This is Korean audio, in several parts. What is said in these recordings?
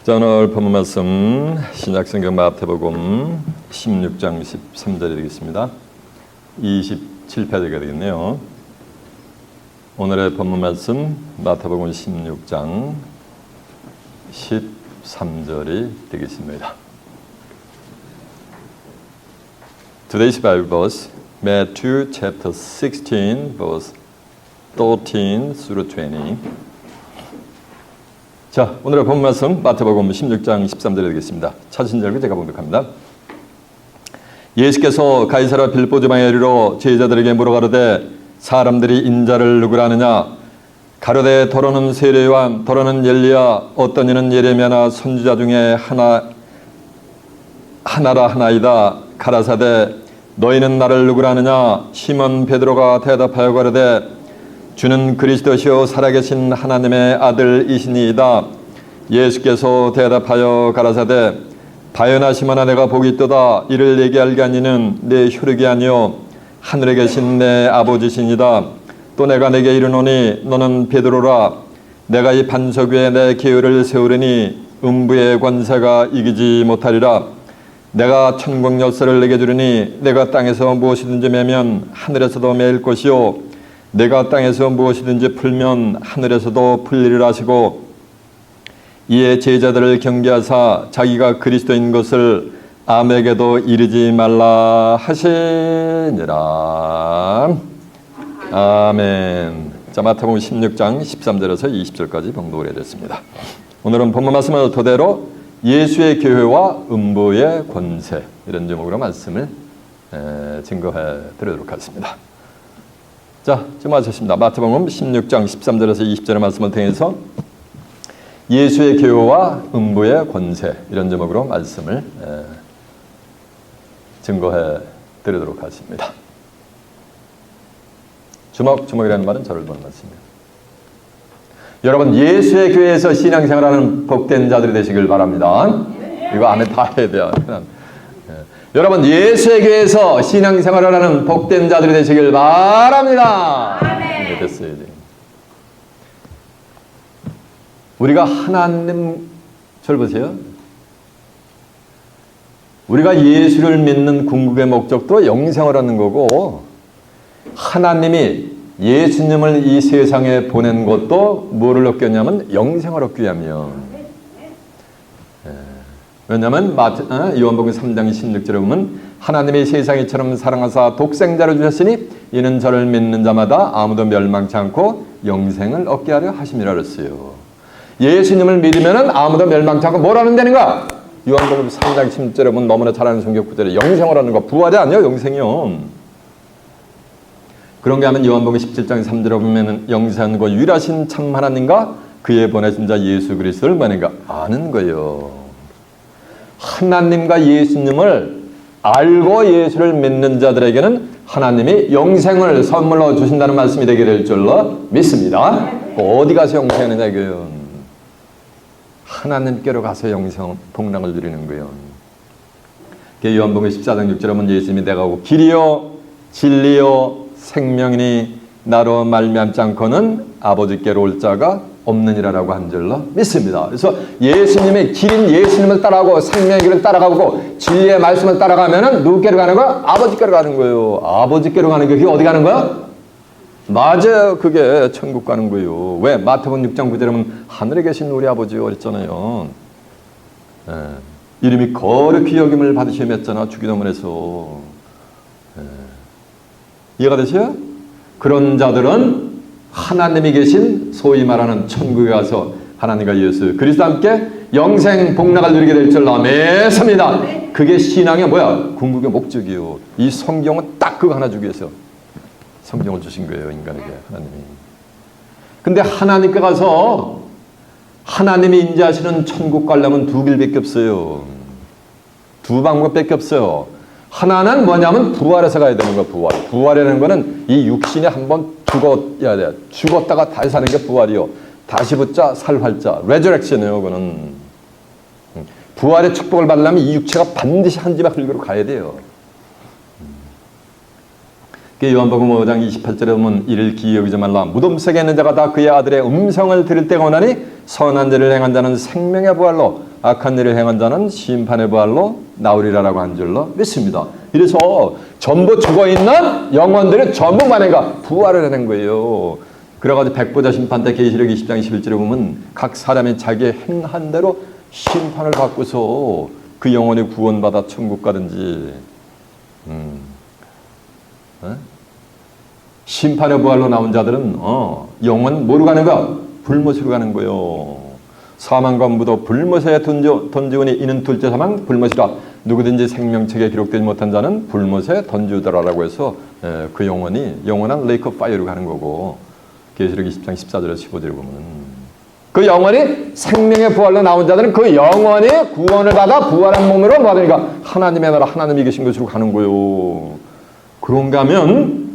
자, 오늘 본문 말씀 신약성경 마태복음 16장 13절이 되겠습니다. 27페이지가 되겠네요. 오늘의 본문 말씀 마태복음 16장 13절이 되겠습니다. Today's Bible verse, Matthew chapter 16, verse 13 through 20. 자, 오늘의 본문 말씀 마태복음 16장 13절에 되겠습니다. 찾으신 절 제가 봉독합니다. 예수께서 가이사랴 빌보 지방에 이르러 제자들에게 물어가로되 사람들이 인자를 누구라 하느냐? 가로되 더러는 세례 요한, 더러는 엘리야, 어떤 이는 예레미야나 선지자 중에 하나라 하나이다. 가라사대 너희는 나를 누구라 하느냐? 시몬 베드로가 대답하여 가로되 주는 그리스도시요 살아계신 하나님의 아들이시니이다. 예수께서 대답하여 가라사대 바요나 시몬아 내가 복이 있도다. 이를 내게 알게 하니는 내 혈육이 아니요 하늘에 계신 내 아버지시니이다. 또 내가 내게 이르노니 너는 베드로라. 내가 이 반석 위에 내 계율을 세우리니 음부의 권세가 이기지 못하리라. 내가 천국 열쇠를 내게 주리니 내가 땅에서 무엇이든지 매면 하늘에서도 매일 것이요 내가 땅에서 무엇이든지 풀면 하늘에서도 풀리리라 하시고 이에 제자들을 경계하사 자기가 그리스도인 것을 아무에게도 이르지 말라 하시니라. 아멘. 자, 마태복음 16장 13절에서 20절까지 봉독을 해드렸습니다. 오늘은 본문 말씀을 토대로 예수의 교회와 음부의 권세 이런 제목으로 말씀을 증거해 드리도록 하겠습니다. 자, 지금 하셨습니다. 마태복음 16장 13절에서 20절의 말씀을 통해서 예수의 교회와 음부의 권세 이런 제목으로 말씀을 증거해 드리도록 하겠습니다. 주먹이라는 말은 저를 보는 말씀입니다. 여러분, 예수의 교회에서 신앙생활하는 복된 자들이 되시길 바랍니다. 이거 안에 다 해야 돼요. 여러분, 예수의 교회에서 신앙생활을 하는 복된 자들이 되시길 바랍니다. 네, 됐어요. 이제. 우리가 하나님, 절 보세요. 우리가 예수를 믿는 궁극의 목적도 영생을 하는 거고 하나님이 예수님을 이 세상에 보낸 것도 뭐를 얻기 위하냐면 영생을 얻기 위하면. 왜냐하면 요한복음 3장 16절에 보면 하나님이 세상이처럼 사랑하사 독생자를 주셨으니 이는 저를 믿는 자마다 아무도 멸망치 않고 영생을 얻게 하려 하심이라 그랬어요. 예수님을 믿으면 아무도 멸망치 않고 뭘 하는 되는가? 요한복음 3장 16절에 보면 너무나 잘 아는 성경 구절에 영생을 하는 거, 부활이 아니에요. 영생이요. 그런 게 하면 요한복음 17장 3절에 보면 영생하고 유일하신 참 하나님과 그의 보내신 자 예수 그리스도를 만인가 아는 거예요. 하나님과 예수님을 알고 예수를 믿는 자들에게는 하나님이 영생을 선물로 주신다는 말씀이 되게 될 줄로 믿습니다. 어디 가서 영생하느냐 이거요. 하나님께로 가서 영생 복락을 누리는 거예요. 요한복음 14장 6절에 보면 예수님이 내가 오고 길이요 진리요 생명이니 나로 말미암지 않고는 아버지께로 올 자가 없느니라라고 한 줄로 믿습니다. 그래서 예수님의 길인 예수님을 따라가고 생명의 길을 따라가고 진리의 말씀을 따라가면은 누구께로 가는 거야? 아버지께로 가는 거예요. 아버지께로 가는 게 그게 어디 가는 거야? 맞아요. 그게 천국 가는 거예요. 왜? 마태복음 6장 9절에 보면 하늘에 계신 우리 아버지요 그랬잖아요. 이름이 거룩히 여김을 받으시며 했잖아. 주기도문에서. 이해가 되세요? 그런 자들은 하나님이 계신 소위 말하는 천국에 가서 하나님과 예수 그리스도와 함께 영생 복락을 누리게 될 줄 믿습니다. 그게 신앙의 뭐야? 궁극의 목적이요. 이 성경은 딱 그거 하나 주기 위해서 성경을 주신 거예요. 인간에게 하나님이. 근데 하나님께 가서 하나님이 인자하시는 천국 가려면 두 길밖에 없어요. 두 방법밖에 없어요. 하나는 뭐냐면 부활해서 가야 되는 거야. 부활이라는 거는 이 육신이 한번 죽어야 돼. 죽었다가 다시 사는 게 부활이요. 다시 붙자 살활자 레저렉션이에요. 그거는 부활의 축복을 받으려면 이 육체가 반드시 한 집에 흙으로 가야 돼요. 요한복음 5장 28절에 보면 이를 기이 여기지 말라. 무덤 속에 있는 자가 다 그의 아들의 음성을 들을 때가 오나니 선한 일을 행한 자는 생명의 부활로 악한 일을 행한 자는 심판의 부활로 나오리라라고 한 줄로 믿습니다. 이래서 전부 죽어있는 영혼들이 전부 만해가 부활을 하는 거예요. 그래가지고 백보자 심판 때 계시록 20장 21절에 보면 각 사람이 자기의 행한 대로 심판을 받고서 그 영혼이 구원받아 천국 가든지 심판의 부활로 나온 자들은 영혼 뭐로 가는 거야? 불못으로 가는 거예요. 사망과 무도 불못에 던지오니 이는 둘째 사망 불못이라. 누구든지 생명책에 기록되지 못한 자는 불못에 던지우더라라고 해서 그 영혼이 영원한 레이크 오브 파이어로 가는 거고, 계시록 20장 14절에서 15절에 보면 그 영혼이 생명의 부활로 나온 자들은 그 영혼이 구원을 받아 부활한 몸으로 받으니까 하나님의 나라 하나님이 계신 곳으로 가는 거예요. 그런가 하면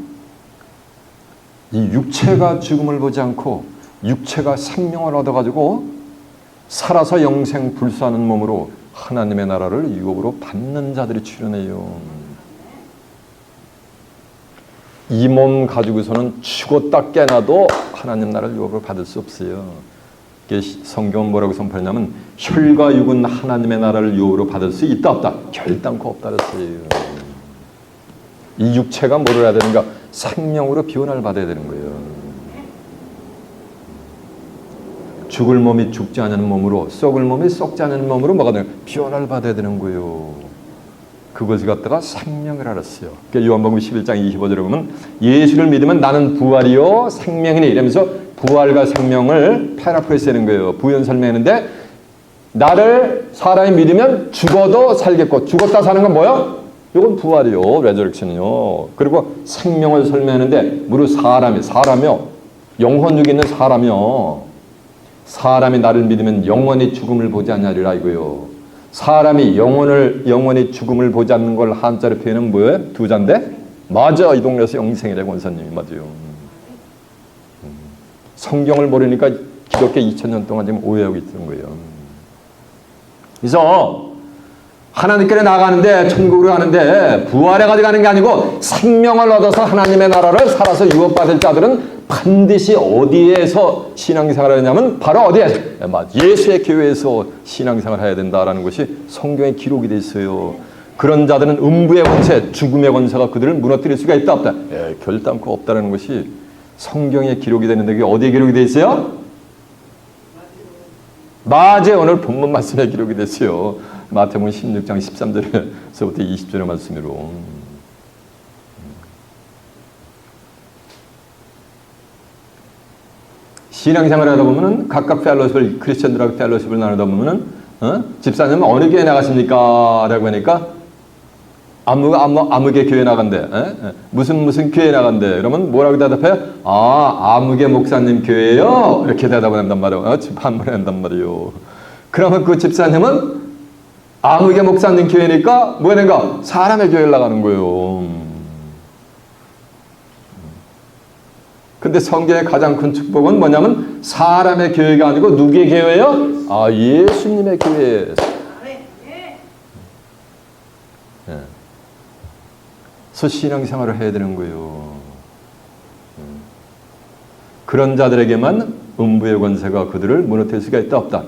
이 육체가 죽음을 보지 않고 육체가 생명을 얻어가지고 살아서 영생 불수하는 몸으로 하나님의 나라를 유업으로 받는 자들이 출현해요. 이 몸 가지고서는 죽었다 깨나도 하나님 나라를 유업으로 받을 수 없어요. 성경은 뭐라고 선포했냐면 혈과 육은 하나님의 나라를 유업으로 받을 수 있다 없다? 결단코 없다 그랬어요. 이 육체가 뭐를 해야 되는가? 생명으로 비원을 받아야 되는 거예요. 죽을 몸이 죽지 않는 몸으로, 썩을 몸이 썩지 않는 몸으로 뭐가 되는 거예요? 비원을 받아야 되는 거예요. 그것을 갖다가 생명을 알았어요. 그러니까 요한복음 11장 25절에 보면 예수를 믿으면 나는 부활이요 생명이니 이러면서 부활과 생명을 패러프레이스 하는 거예요. 부연 설명하는데 나를 사람이 믿으면 죽어도 살겠고, 죽었다 사는 건 뭐요? 이건 부활이요, 레저렉션이요. 그리고 생명을 설명하는데 무릇 사람이요, 영혼육이 있는 사람이요. 사람이 나를 믿으면 영원히 죽음을 보지 않냐리라 이거요. 사람이 영원히 죽음을 보지 않는 걸 한자로 표현은 뭐예요? 두 자인데? 맞아, 이 동네에서 영생이라고 원사님이 맞아요. 성경을 모르니까 기독교 2000년 동안 지금 오해하고 있는 거예요. 그래서 하나님께 나가는데, 천국으로 가는데 부활해가지고 가는 게 아니고 생명을 얻어서 하나님의 나라를 살아서 유업받을 자들은 반드시 어디에서 신앙생활을 하냐면 바로 어디에? 예수의 교회에서 신앙생활을 해야 된다라는 것이 성경에 기록이 되어 있어요. 그런 자들은 음부의 권세, 죽음의 권세가 그들을 무너뜨릴 수가 있다 없다? 결단코 없다라는 것이 성경에 기록이 되는데 그게 어디에 기록이 되어 있어요? 맞아요. 오늘 본문 말씀에 기록이 됐어요. 마태복음 16장 13절에서부터 20절의 말씀으로. 신앙생활을 하다 보면은 각각 펠로십을, 크리스천들하고 펠로십을 나누다 보면은 집사님은 어느 교회 나가십니까? 라고 하니까 아무개 교회 나간대. 무슨 교회 나간대. 그러면 뭐라고 대답해요? 아무개 목사님 교회요? 이렇게 대답을 한단 말이에요. 반문을 한단 말이에요. 그러면 그 집사님은 아무개 목사님 교회니까 뭐냐가 사람의 교회를 나가는 거예요. 근데 성경의 가장 큰 축복은 뭐냐면 사람의 교회가 아니고 누구의 교회예요? 예수님의 교회예요. 그래서 신앙생활을 해야 되는 거예요. 그런 자들에게만 음부의 권세가 그들을 무너뜨릴 수가 있다 없다?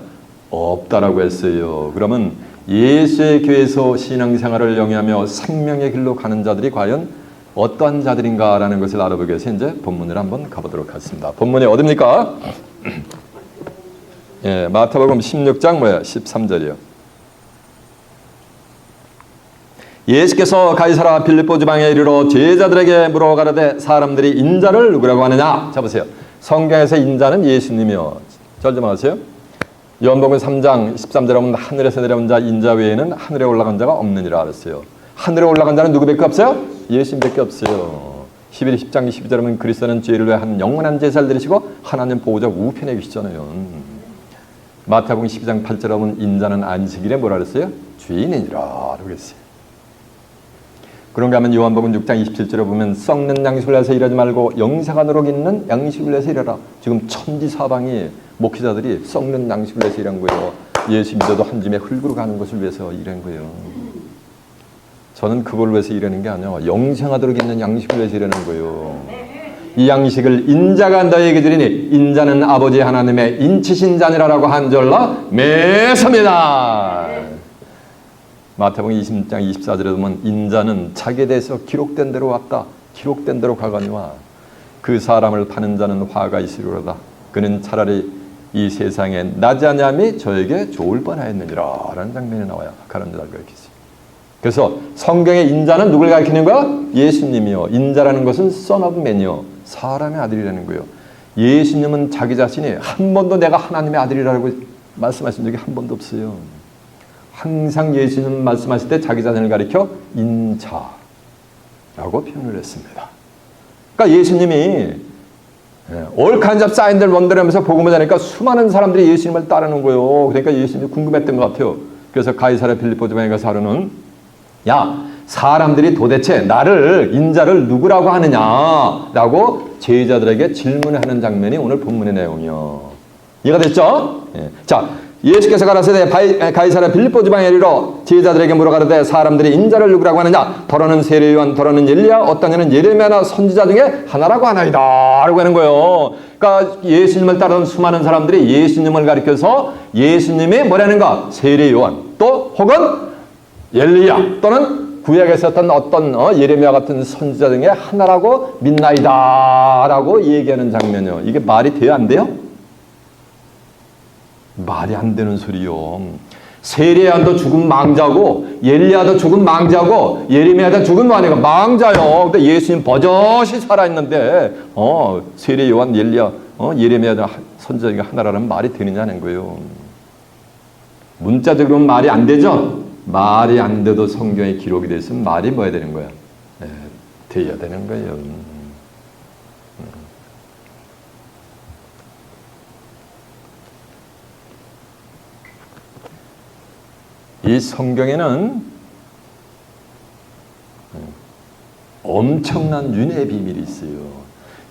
없다라고 했어요. 그러면 예수의 교회에서 신앙생활을 영위하며 생명의 길로 가는 자들이 과연 어떠한 자들인가라는 것을 알아보기 위해서 이제 본문을 한번 가보도록 하겠습니다. 본문이 어딥니까? 마태복음 16장 13절이요. 예수께서 가이사라 빌립보 지방에 이르러 제자들에게 물어가라되 사람들이 인자를 누구라고 하느냐? 자 보세요. 성경에서 인자는 예수님이요. 절 좀 하세요. 요한복음 3장 13절에 보면 하늘에서 내려온 자 인자 외에는 하늘에 올라간 자가 없느니라 그랬어요. 하늘에 올라간 자는 누구밖에 없어요? 예수님밖에 없어요. 10장 22절에 보면 그리스도는 죄를 위한 영원한 제사를 드리시고 하나님 보호자 우편에 계시잖아요. 마태복음 12장 8절에 보면 인자는 안식일에 뭐라 그랬어요? 주인이니라 그랬어요. 그런가 하면 요한복음 6장 27절에 보면 썩는 양식을 내서 일하지 말고 영생하도록 있는 양식을 내서 일하라. 지금 천지사방이 목회자들이 썩는 양식을 내서 일한 거예요. 예수 믿어도 한 줌의 흙으로 가는 것을 위해서 일한 거예요. 저는 그걸 위해서 일하는 게 아니라 영생하도록 있는 양식을 위해서 일하는 거예요. 이 양식을 인자가 너에게 주리니 인자는 아버지 하나님의 인치신 자니라라고 한 줄로 매섭니다. 마태복음 20장 24절에 보면 인자는 자기에 대해서 기록된 대로 왔다. 기록된 대로 가거니와 그 사람을 파는 자는 화가 있으리로다. 그는 차라리 이 세상에 나지 아니함이 저에게 좋을 뻔하였느니라 라는 장면이 나와요. 가는 자를 가리키지. 그래서 성경의 인자는 누굴 가리키는 거야? 예수님이요. 인자라는 것은 Son of Man이요. 사람의 아들이라는 거예요. 예수님은 자기 자신이 한 번도 내가 하나님의 아들이라고 말씀하신 적이 한 번도 없어요. 항상 예수님 말씀하실 때 자기 자신을 가리켜 인자라고 표현을 했습니다. 그러니까 예수님이 all kinds of signs and wonders 하면서 복음을 전하니까 수많은 사람들이 예수님을 따르는 거예요. 그러니까 예수님이 궁금했던 것 같아요. 그래서 가이사랴 빌립보 지방에 가서 하루는 야, 사람들이 도대체 나를 인자를 누구라고 하느냐라고 제자들에게 질문하는 장면이 오늘 본문의 내용이요. 이해가 됐죠? 예. 자, 예수께서 가라사대 가이사랴 빌립보 지방에 이르러 제자들에게 물어가르되 사람들이 인자를 누구라고 하느냐? 더러는 세례 요한, 더러는 엘리야, 어떤 이는 예레미야나 선지자 중에 하나라고 하나이다 라고 하는 거예요. 그러니까 예수님을 따르는 수많은 사람들이 예수님을 가리켜서 예수님이 뭐라는가? 세례 요한, 또 혹은 엘리야, 또는 구약에 있었던 어떤 예레미야 같은 선지자 중에 하나라고 믿나이다 라고 얘기하는 장면이요. 이게 말이 돼요, 안 돼요? 말이 안 되는 소리요. 세례야도 죽은 망자고 엘리야도 죽은 망자고 예레미야도 죽은 망자요. 근데 예수님 버젓이 살아있는데 세례 요한, 엘리야, 예레미야 선지자 중에 하나라는 말이 되느냐는 거예요. 문자적으로는 말이 안 되죠. 말이 안 돼도 성경에 기록이 됐으면 말이 뭐야 되는 거야? 돼야 되는 거예요. 이 성경에는 엄청난 윤회의 비밀이 있어요.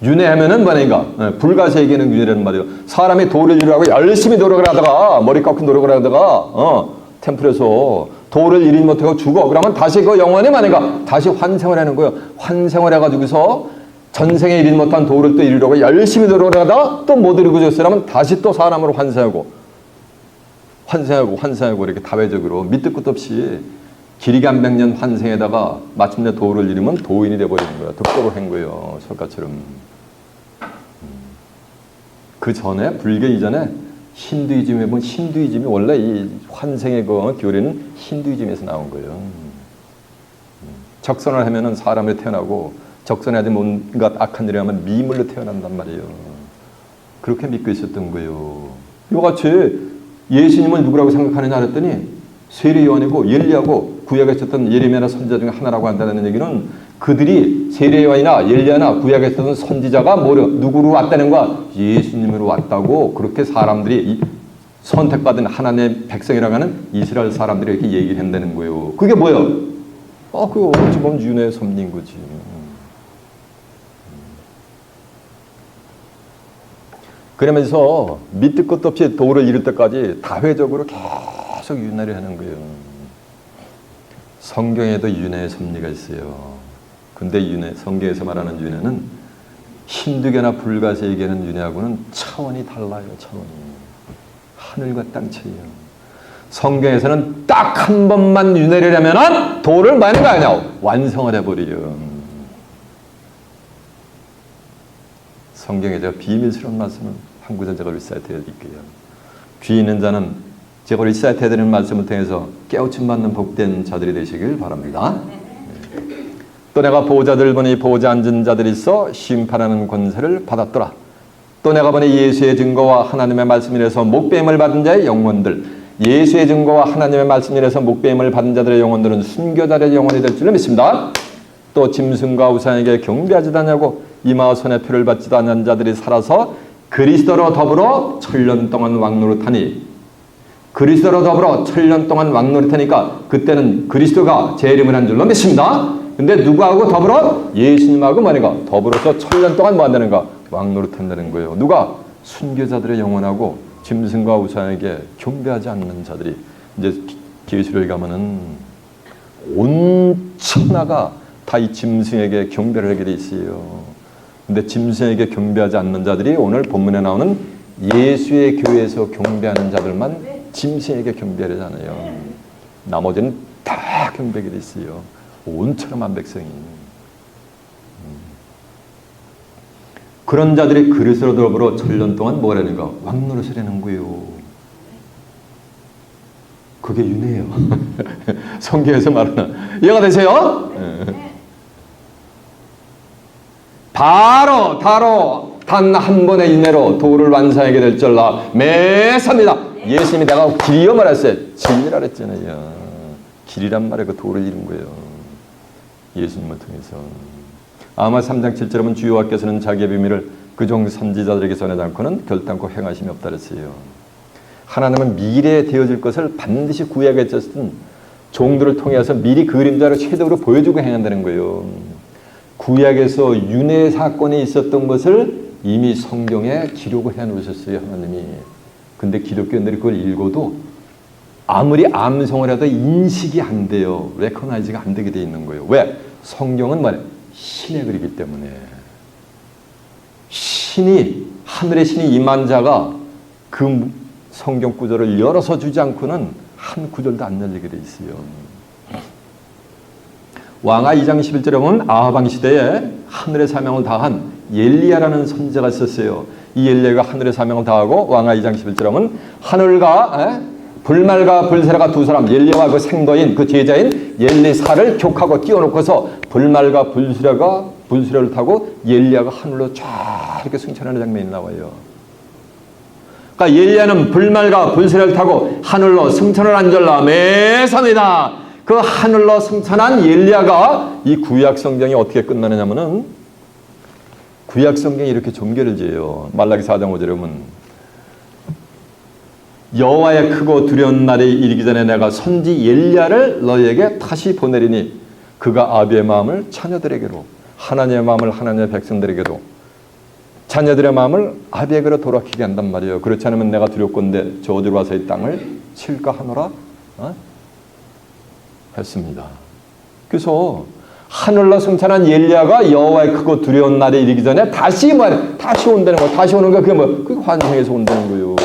윤회하면은 뭐냐니까 불가세에게는 윤회라는 말이에요. 사람이 도를 이루라고 열심히 노력을 하다가 머리 깎고 노력을 하다가 템플에서 도를 이루지 못하고 죽어. 그러면 다시 그 영혼이 뭐냐니까 다시 환생을 하는 거예요. 환생을 해가지고서 전생에 이루지 못한 도를 또 이루려고 열심히 노력을 하다가 또 못 이루고 졌으면 다시 또 사람으로 환생하고 이렇게 다회적으로 밑도 끝도 없이 길이가 몇 년 환생에다가 마침내 도를 이루면 도인이 되어버리는 거야. 득도를 한 거예요. 설가처럼. 그 전에, 불교 이전에 힌두이즘에 보면 힌두이즘이 원래 이 환생의 그 교리는 힌두이즘에서 나온 거예요. 적선을 하면은 사람으로 태어나고 적선하지 뭔가 악한 일을 하면 미물로 태어난단 말이에요. 그렇게 믿고 있었던 거예요. 이거같이 예수님을 누구라고 생각하느냐 했더니 세례 요한이고 엘리야고 구약에 있었던 예레미야나 선지자 중에 하나라고 한다는 얘기는 그들이 세례 요한이나 엘리야나 구약에 있었던 선지자가 누구로 왔다는 거야? 예수님으로 왔다고 그렇게 사람들이 선택받은 하나님의 백성이라고 하는 이스라엘 사람들이 이렇게 얘기를 한다는 거예요. 그게 뭐예요? 그거 어찌 보면 윤회의 섭리인 거지. 그러면서 밑도 끝도 없이 도를 이룰 때까지 다회적으로 계속 윤회를 하는 거예요. 성경에도 윤회의 섭리가 있어요. 근데 성경에서 말하는 윤회는 힌두교나 불가세에게는 윤회하고는 차원이 달라요. 차원이. 하늘과 땅 차이요. 성경에서는 딱 한 번만 윤회를 하면은 도를 많이 가냐? 완성을 해버려요. 성경에 제가 비밀스러운 말씀을 한 구절 제가 리사이트 해드릴게요. 귀 있는 자는 제가 리사이트 해드리는 말씀을 통해서 깨우침 받는 복된 자들이 되시길 바랍니다. 또 내가 보호자들 보니 보호자 앉은 자들이 있어 심판하는 권세를 받았더라. 또 내가 보니 예수의 증거와 하나님의 말씀이라서 목배임을 받은 자의 영혼들, 예수의 증거와 하나님의 말씀이라서 목배임을 받은 자들의 영혼들은 순교자들의 영혼이 될 줄로 믿습니다. 또 짐승과 우상에게 경배하지도 않냐고 이마와 손에 표를 받지도 않는 자들이 살아서 그리스도로 더불어 1000년 동안 왕노릇하니, 그리스도로 더불어 1000년 동안 왕노릇하니까 그때는 그리스도가 재림을 한 줄로 믿습니다. 근데 누구하고 더불어? 예수님하고 뭐니까 더불어서 1000년 동안 뭐 한다는가? 왕노릇한다는 거예요. 누가? 순교자들의 영혼하고 짐승과 우상에게 경배하지 않는 자들이. 이제 계시록에 가면은 온 천하가 다 이 짐승에게 경배를 하게 돼 있어요. 근데 짐승에게 경배하지 않는 자들이 오늘 본문에 나오는 예수의 교회에서 경배하는 자들만 짐승에게 경배하잖아요. 나머지는 다 경배하게 돼 있어요. 온처럼한 백성이. 그런 자들이 그리스도로 더불어 천년 동안 뭐라는가? 왕노릇을 하는 거예요. 그게 윤회예요. 성경에서 말하는 이해가 되세요? 바로 단 한 번의 인내로 도를 완성하게 될 줄라 매삽니다. 예수님이 내가 길이요 말했어요. 진리라 그랬잖아요. 길이란 말에 그 도를 이룬 거예요. 예수님을 통해서. 아마 3장 7절에 보면 주여와께서는 자기의 비밀을 그종 선지자들에게 전하지 않고는 결단코 행하심이 없다 그랬어요. 하나님은 미래에 되어질 것을 반드시 구약했었던 종들을 통해서 미리 그림자로 최대로 보여주고 행한다는 거예요. 구약에서 윤회 사건이 있었던 것을 이미 성경에 기록을 해놓으셨어요. 하나님이. 근데 기독교인들이 그걸 읽어도 아무리 암송을 해도 인식이 안 돼요. 레코나이즈가 안 되게 돼 있는 거예요. 왜? 성경은 말이에요. 신의 글이기 때문에. 하늘의 신이 임한 자가 그 성경 구절을 열어서 주지 않고는 한 구절도 안 열리게 돼 있어요. 왕하 2장 11절에 보면 아하방 시대에 하늘의 사명을 다한 엘리야라는 선지자가 있었어요. 이 엘리야가 하늘의 사명을 다하고 왕하 2장 11절에 보면 하늘과 불말과 불세라가 두 사람, 엘리야와 그 생거인 그 제자인 엘리사를 격하고 띄워놓고서 불말과 불수레를 타고 엘리야가 하늘로 쫙 이렇게 승천하는 장면이 나와요. 그러니까 엘리야는 불말과 불수레를 타고 하늘로 승천을 한절라 매삽니다. 그 하늘로 승천한 엘리야가 이 구약 성경이 어떻게 끝나느냐면은 구약 성경이 이렇게 종결을 지어요. 말라기 4장 5절에 보면 여호와의 크고 두려운 날이 이르기 전에 내가 선지 엘리야를 너희에게 다시 보내리니 그가 아비의 마음을 자녀들에게로 하나님의 마음을 하나님의 백성들에게로 자녀들의 마음을 아비에게로 돌아키게 한단 말이에요. 그렇지 않으면 내가 두렵건대 저 어디로 와서 이 땅을 칠까 하노라 했습니다. 그래서 하늘로 승천한 엘리야가 여호와의 크고 두려운 날이 이르기 전에 다시 온다는 거. 다시 오는 거 그게 그게 환생에서 온다는 거예요.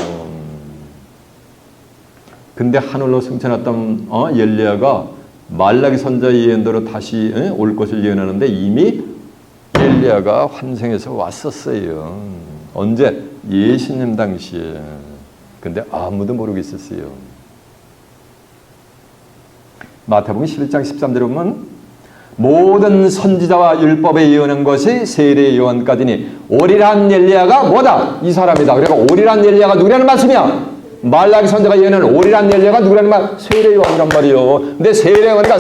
근데 하늘로 승천했던 엘리야가 말라기 선지자의 예언대로 다시 올 것을 예언하는데 이미 엘리야가 환생해서 왔었어요. 언제? 예수님 당시에. 근데 아무도 모르고 있었어요. 마태복음 11장 13절에 보면 모든 선지자와 율법에 예언한 것이 세례 요한까지니 오리란 엘리야가 뭐다? 이 사람이다. 그러니까 오리란 엘리야가 누구라는 말씀이야? 말라기 선지자가 예언한 오리란 엘리야가 누구라는 말? 세례 요한이란 말이요. 근데 세례 요한이가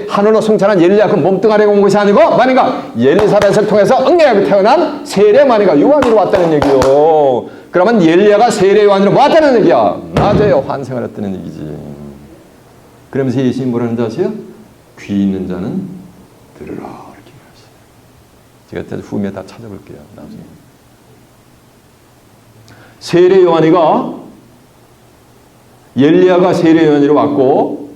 하늘로 승천한 엘리야 그 몸뚱아리가 온 것이 아니고 만이가 엘리사벳을 통해서 응애하게 태어난 세례 만이가 요한으로 왔다는 얘기요. 그러면 엘리야가 세례 요한으로 왔다는 얘기야. 맞아요. 환생을 했다는 얘기지. 그러면서 예수님이 뭐라는 줄 아세요? 귀 있는 자는 들으라 이렇게 말했어요. 제가 후미에 다 찾아볼게요. 나중에. 세례 요한이가 엘리야가 세례 요한으로 왔고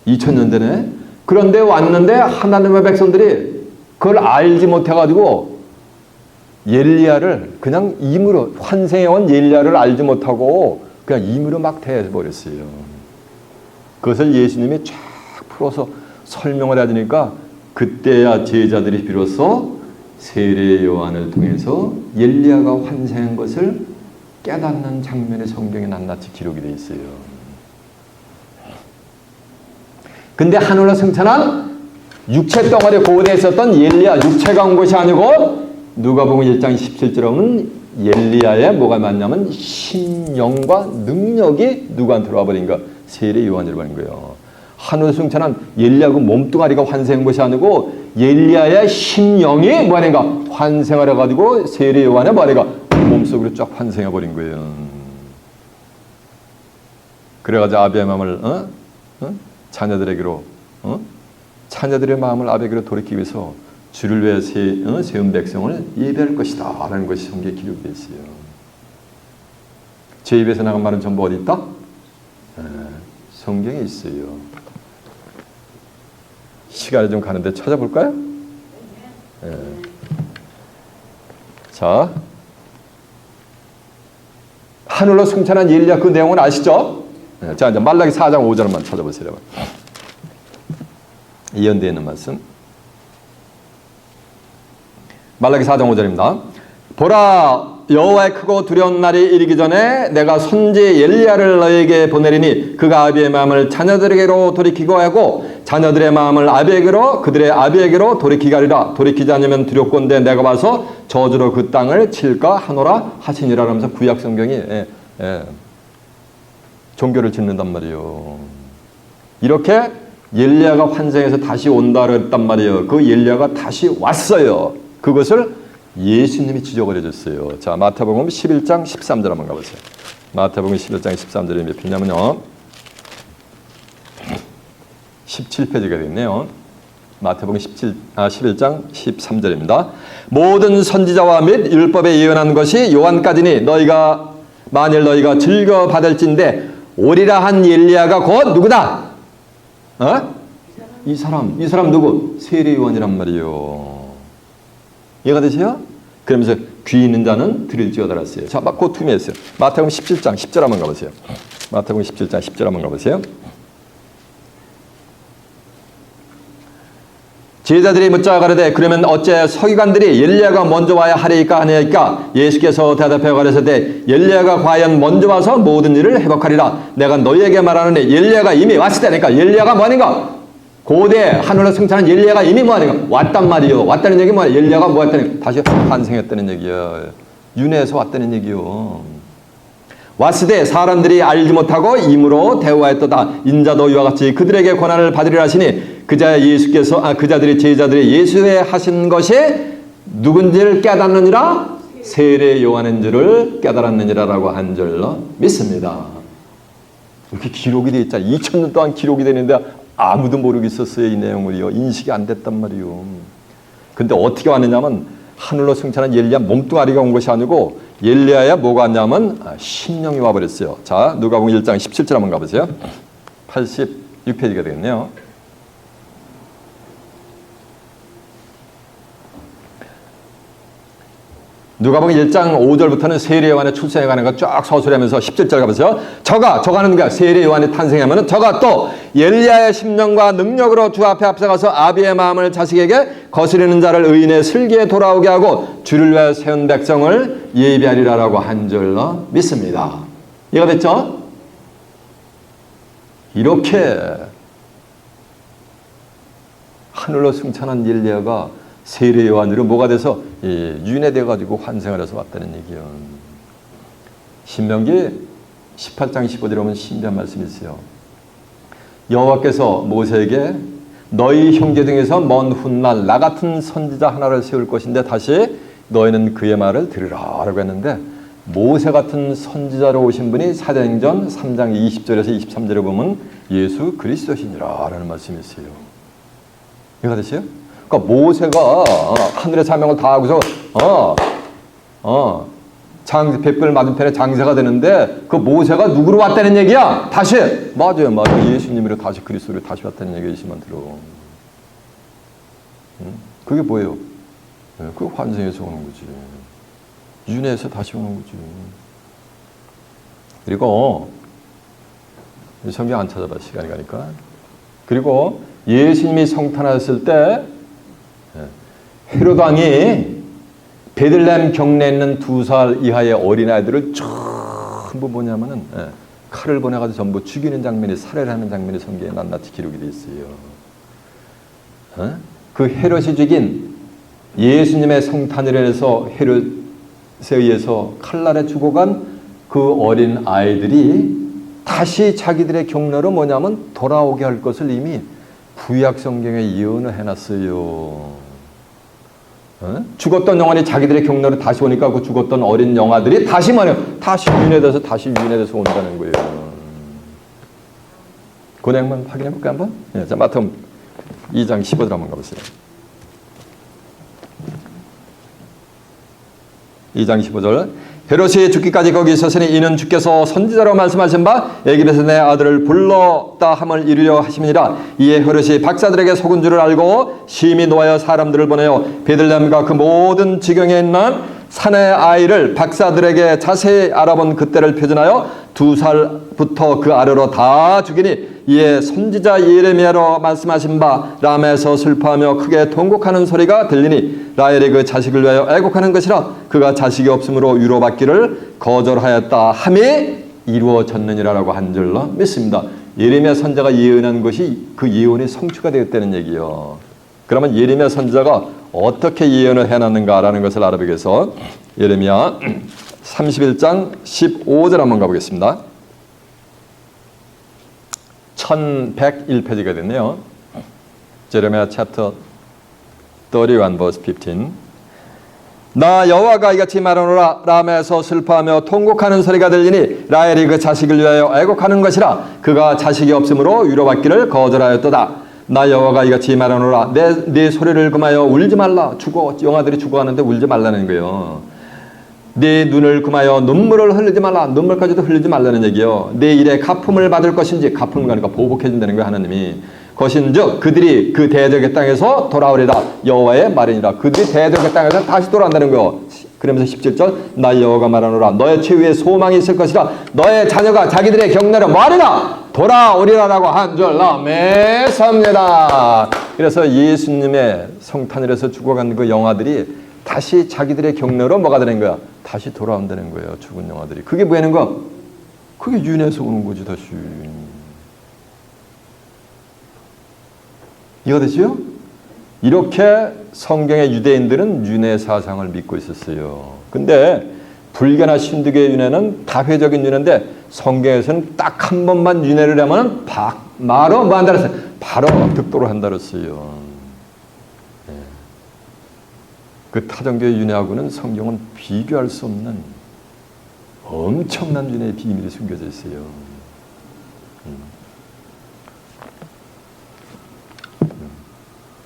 2000년 전에 그런데 왔는데 하나님의 백성들이 그걸 알지 못해가지고 엘리야를 그냥 임으로 환생해온 엘리야를 알지 못하고 그냥 임으로 막 대해버렸어요. 그것을 예수님이 쫙 풀어서 설명을 해주니까 그때야 제자들이 비로소 세례 요한을 통해서 엘리야가 환생한 것을 깨닫는 장면이 성경에 낱낱이 기록이 되어 있어요. 근데 하늘로 승천한 육체 덩어리 고대에 있었던 엘리야 육체가 온 것이 아니고 누가복음 1장 17절에 보면 엘리야에 뭐가 맞냐면 신령과 능력이 누구한테 와버린가? 세례 요한으로 버린 거예요. 하늘로 승천한 엘리야 그 몸뚱아리가 환생한 것이 아니고 엘리야의 신령이 뭐하는가? 환생을 해가지고 세례 요한의 뭐하는가? 몸속으로 쫙 환생해버린 거예요. 그래가지고 아비의 마음을 자녀들에게로 자녀들의 마음을 아비에게로 돌이키기 위해서 주를 위해 세운 백성을 예배할 것이다 라는 것이 성경에 기록되어 있어요. 제 입에서 나간 말은 전부 어디 있다? 성경에 있어요. 시간이 좀 가는데 찾아볼까요? 자, 하늘로 승천한 엘리야 그 내용은 아시죠? 자, 이제 말라기 4장 5절만 찾아보세요. 예언되어 있는 말씀. 말라기 4장 5절입니다. 보라, 여호와의 크고 두려운 날이 이르기 전에 내가 선지 엘리야를 너에게 보내리니 그가 아비의 마음을 자녀들에게로 돌이키고 하고 자녀들의 마음을 아비에게로 그들의 아비에게로 돌이키게 하리라. 돌이키지 않으면 두렵건대 내가 와서 저주로 그 땅을 칠까 하노라 하시니라. 하면서 구약 성경이 종교를 짓는단 말이에요. 이렇게 엘리야가 환생해서 다시 온다 그랬단 말이에요. 그 엘리야가 다시 왔어요. 그것을 예수님이 지적을 해줬어요. 자, 마태복음 11장 13절 한번 가보세요. 마태복음 11장 13절이 몇 편이냐면요, 17페이지가 되겠네요. 마태복음 11장 13절입니다. 모든 선지자와 및 율법에 예언한 것이 요한까지니 너희가 만일 너희가 즐겨 받을진대 오리라 한 엘리야가 곧 누구다? 이 사람 누구? 세례 요한이란 말이에요. 이해가 되세요? 그러면서 귀 있는 자는 들을지어다 그랬어요. 자, 그 투미했어요. 마태복음 17장 10절 한번 가보세요. 마태복음 17장 10절 한번 가보세요. 제자들이 묻자 가로되 그러면 어째 서기관들이 엘리야가 먼저 와야 하리까 하니까 예수께서 대답하여 가라사대 엘리야가 과연 먼저 와서 모든 일을 회복하리라. 내가 너희에게 말하노니 엘리야가 이미 왔을 때니까 엘리야가 뭐하는가? 고대 하늘로 승천한 엘리야가 이미 뭐하는가? 왔단 말이요. 왔다는 얘기 뭐야? 엘리야가 뭐 했다는 다시 탄생했다는 얘기야. 윤회에서 왔다는 얘기요. 왔을 때 사람들이 알지 못하고 임으로 대우하였도다. 인자도 이와 같이 그들에게 고난을 받으리라 하시니 그자들이 제자들이 예수에 하신 것이 누군지를 깨닫느니라 세례 요한인 줄을 깨달았느니라라고 한 줄로 믿습니다. 이렇게 기록이 되어 있잖아요. 2000년 동안 기록이 되는데 아무도 모르고 있었어요. 이 내용을요. 인식이 안 됐단 말이에요. 근데 어떻게 왔느냐면 하늘로 승천한 엘리야 몸뚱아리가 온 것이 아니고 엘리야야 뭐가 왔냐면 심령이 와버렸어요. 자, 누가복음 1장 17절 한번 가보세요. 86페이지가 되겠네요. 누가복음 1장 5절부터는 세례 요한의 출생에 관한 거 쫙 서술하면서 17절 가보세요. 저가는 게 세례 요한이 탄생하면은 저가 또 엘리야의 심령과 능력으로 주 앞에 앞서가서 아비의 마음을 자식에게 거스르는 자를 의인의 슬기에 돌아오게 하고 주를 위하여 세운 백성을 예비하리라라고 한 줄로 믿습니다. 이해가 됐죠? 이렇게 하늘로 승천한 엘리야가 세례 요한으로 뭐가 돼서 윤회돼 가지고 환생을 해서 왔다는 얘기예요. 신명기 18장 15절에 보면 신비한 말씀이 있어요. 여호와께서 모세에게 너희 형제 중에서 먼 훗날 나 같은 선지자 하나를 세울 것인데 다시 너희는 그의 말을 들으라 라고 했는데 모세 같은 선지자로 오신 분이 사도행전 3장 20절에서 23절에 보면 예수 그리스도시니라 라는 말씀이 있어요. 이해가 되세요? 그러니까 모세가 하늘의 사명을 다하고서 백별 맞은편에 장세가 되는데 그 모세가 누구로 왔다는 얘기야? 다시 맞아요. 예수님으로 다시 그리스도로 다시 왔다는 얘기지만 들어. 그게 뭐예요? 그 환생에서 오는 거지. 윤회에서 다시 오는 거지. 그리고 성경 안 찾아봐 시간이 가니까. 그리고 예수님이 성탄하셨을 때 헤롯 왕이 베들레헴 경내에 있는 2살 이하의 어린아이들을 전부 뭐냐면은 칼을 보내가지고 전부 죽이는 장면이 살해를 하는 장면이 성경에 낱낱이 기록이 되어 있어요. 그 헤롯이 죽인 예수님의 성탄을 해서 헤롯에 의해서 칼날에 죽어간 그 어린 아이들이 다시 자기들의 경로로 뭐냐면 돌아오게 할 것을 이미 구약 성경에 예언을 해놨어요. 죽었던 영혼이 자기들의 경로로 다시 오니까 그 죽었던 어린 영아들이 다시 다시 윤회돼서 온다는 거예요. 그 내용만 확인해 볼까요 한번? 자, 마태복음 2장 15절 한번 가보세요. 2장 15절. 헤롯이 죽기까지 거기 있었으니 이는 주께서 선지자로 말씀하신 바 애굽에서 내 아들을 불렀다 함을 이루려 하심이니라. 이에 헤롯이 박사들에게 속은 줄을 알고 심히 노하여 사람들을 보내어 베들레헴과 그 모든 지경에 있는 사내 아이를 박사들에게 자세히 알아본 그때를 표준하여 2살부터 그 아래로 다 죽이니 이에 선지자 예레미야로 말씀하신 바 람에서 슬퍼하며 크게 통곡하는 소리가 들리니 라헬이 그 자식을 위하여 애곡하는 것이라 그가 자식이 없으므로 위로받기를 거절하였다 함이 이루어졌느니라라고 한 줄로 믿습니다. 예레미야 선지자가 예언한 것이 그 예언이 성취가 되었다는 얘기요. 그러면 예레미야 선지자가 어떻게 예언을 해놨는가라는 것을 알아보기 위해서 예레미야 31장 15절 한번 가보겠습니다. 1101페이지가 됐네요. 예레미야 챕터 31 verse 15. 나 여호와가 이같이 말하노라. 람에서 슬퍼하며 통곡하는 소리가 들리니 라헬이 그 자식을 위하여 애곡하는 것이라. 그가 자식이 없으므로 위로받기를 거절하였도다. 나 여호와가 이같이 말하노라. 내 소리를 금하여 울지 말라. 영아들이 죽어가는데 울지 말라는 거예요. 네 눈을 금하여 눈물을 흘리지 말라. 눈물까지도 흘리지 말라는 얘기요. 내 일에 갚음을 받을 것인지, 갚음을 가니까 보복해 준다는 거예요, 하나님이. 것인즉 그들이 그 대적의 땅에서 돌아오리라. 여호와의 말이니라. 그들이 대적의 땅에서 다시 돌아온다는 거예요. 그러면서 17절 나 여호와가 말하노라. 너의 최후에 소망이 있을 것이라. 너의 자녀가 자기들의 경내로 뭐하리라? 돌아오리라라고 한 줄 매섭니다. 그래서 예수님의 성탄일에서 죽어간 그 영아들이 다시 자기들의 경내로 뭐가 되는 거야? 다시 돌아온다는 거예요. 죽은 영아들이. 그게 뭐하는 거야? 그게 윤회에서 오는 거지 다시. 이해되죠? 이렇게 성경의 유대인들은 윤회 사상을 믿고 있었어요. 근데 불교나 신두교의 윤회는 다회적인 윤회인데 성경에서는 딱 한 번만 윤회를 하면 바로 뭐 한다 그랬어요? 바로 득도를 한다 그랬어요. 네. 그 타종교의 윤회하고는 성경은 비교할 수 없는 엄청난 윤회의 비밀이 숨겨져 있어요.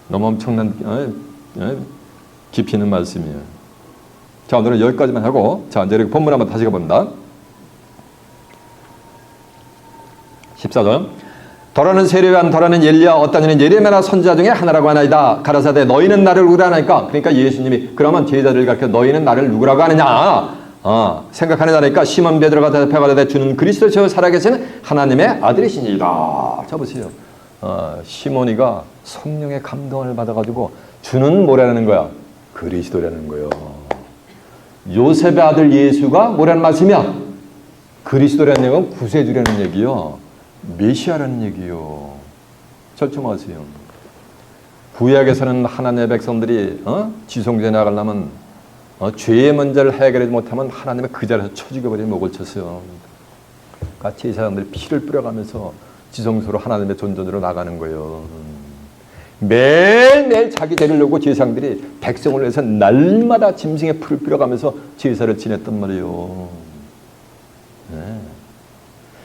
너무 엄청난 깊이 있는 말씀이에요. 자, 오늘은 여기까지만 하고, 자, 이제 본문 한번 다시 가봅니다. 14절. 더러는 세례요한, 더러는 엘리야, 어떤 이는 예레미야 선지자 중에 하나라고 하나이다. 가라사대 너희는 나를 누구라 하나니까. 그러니까 예수님이 그러면 제자들을 가르쳐 너희는 나를 누구라고 하느냐 생각하느냐니까 시몬 베드로가 대답하여 가로되 주는 그리스도시요 살아계신 하나님의 아들이시니이다. 자 보세요. 시몬이가 성령의 감동을 받아가지고 주는 뭐라는 거야? 그리스도라는 거예요. 요셉의 아들 예수가 뭐라는 말씀이야? 그리스도라는 얘기는 구세주라는 얘기요. 메시아라는 얘기요. 절충하세요. 구약에서는 하나님의 백성들이 지성전에 나가려면 죄의 문제를 해결하지 못하면 하나님의 그 자리에서 쳐죽여버리는 목을 쳤어요. 같이 이 사람들이 피를 뿌려가면서 지성소로 하나님의 존전으로 나가는 거예요. 매일매일 자기 죄를 놓고 제사장들이 백성을 위해서 날마다 짐승의 풀을 뿌려가면서 제사를 지냈단 말이에요. 네.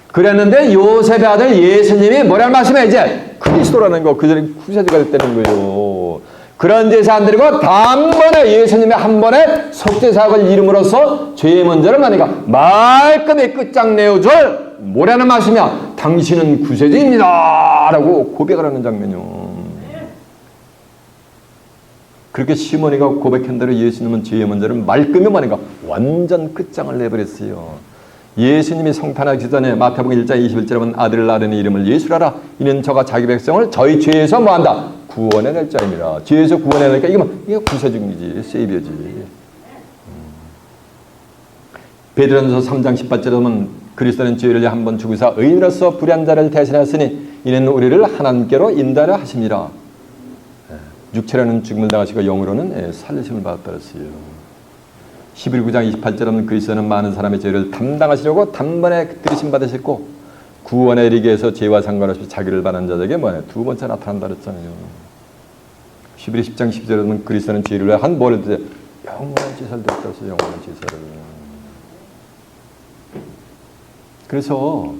그랬는데 요셉의 아들 예수님이 뭐라는 말씀이야? 이제 그리스도라는 거, 그 전에 구세주가 됐다는 거예요. 그런 제사 안 드리고 단번에 예수님의 한 번에 속죄사역을 이름으로써 죄의 문제를 많으니까 말끔히 끝장내어줄 뭐라는 말씀이야? 당신은 구세주입니다 라고 고백을 하는 장면이요. 그렇게 시몬이가 고백한 대로 예수님은 죄의 문제를 말끔히 많으니까 완전 끝장을 내버렸어요. 예수님이 성탄하기 전에 마태복음 1장 21절에 보면 아들을 낳으니 이름을 예수라라. 이는 저가 자기 백성을 저희 죄에서 뭐한다? 구원해낼 자입니다. 죄에서 구원해내니까 이게 구세주이지, 세이비어지. 베드로전서 3장 18절에 보면 그리스도는 죄를 위해 한 번 죽으사 의인으로서 불의한 자를 대신하였으니 이는 우리를 하나님께로 인도하려 하심이라. 육체로는 죽음을 당하시고 영으로는 살리심을 받았다 그랬어요. 11장 28절은 그리스도는 많은 사람의 죄를 담당하시려고 단번에 들이심 받으셨고 구원에 이르기 위해서 죄와 상관없이 자기를 바라는 자에게 두 번째 나타난다 그랬잖아요. 10장 10절에는 그리스도는 죄를 위해 한 벌을 드려 영원한 제사를 드렸다 그랬어요. 영원한 제사를. 그래서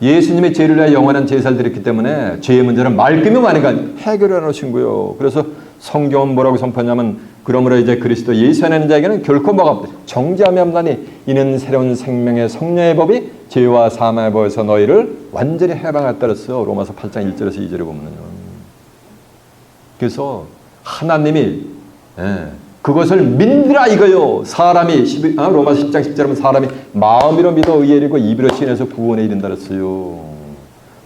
예수님의 죄를 위해 영원한 제사를 드렸기 때문에 죄의 문제는 말끔히 많으니까 해결해 놓으신 거예요. 그래서 성경은 뭐라고 선포하냐면 그러므로 이제 그리스도 예수 안에 있는 자에게는 결코 뭐가 없다. 정죄함이 없나니 이는 새로운 생명의 성령의 법이 죄와 사망의 법에서 너희를 완전히 해방했다 그랬어요. 로마서 8장 1절에서 2절에 보면요. 그래서 하나님이 그것을 믿으라 이거요. 사람이 로마 10장 10절에 보면 사람이 마음으로 믿어 의에 이르고 입으로 신해서 구원에 이른다 그랬어요.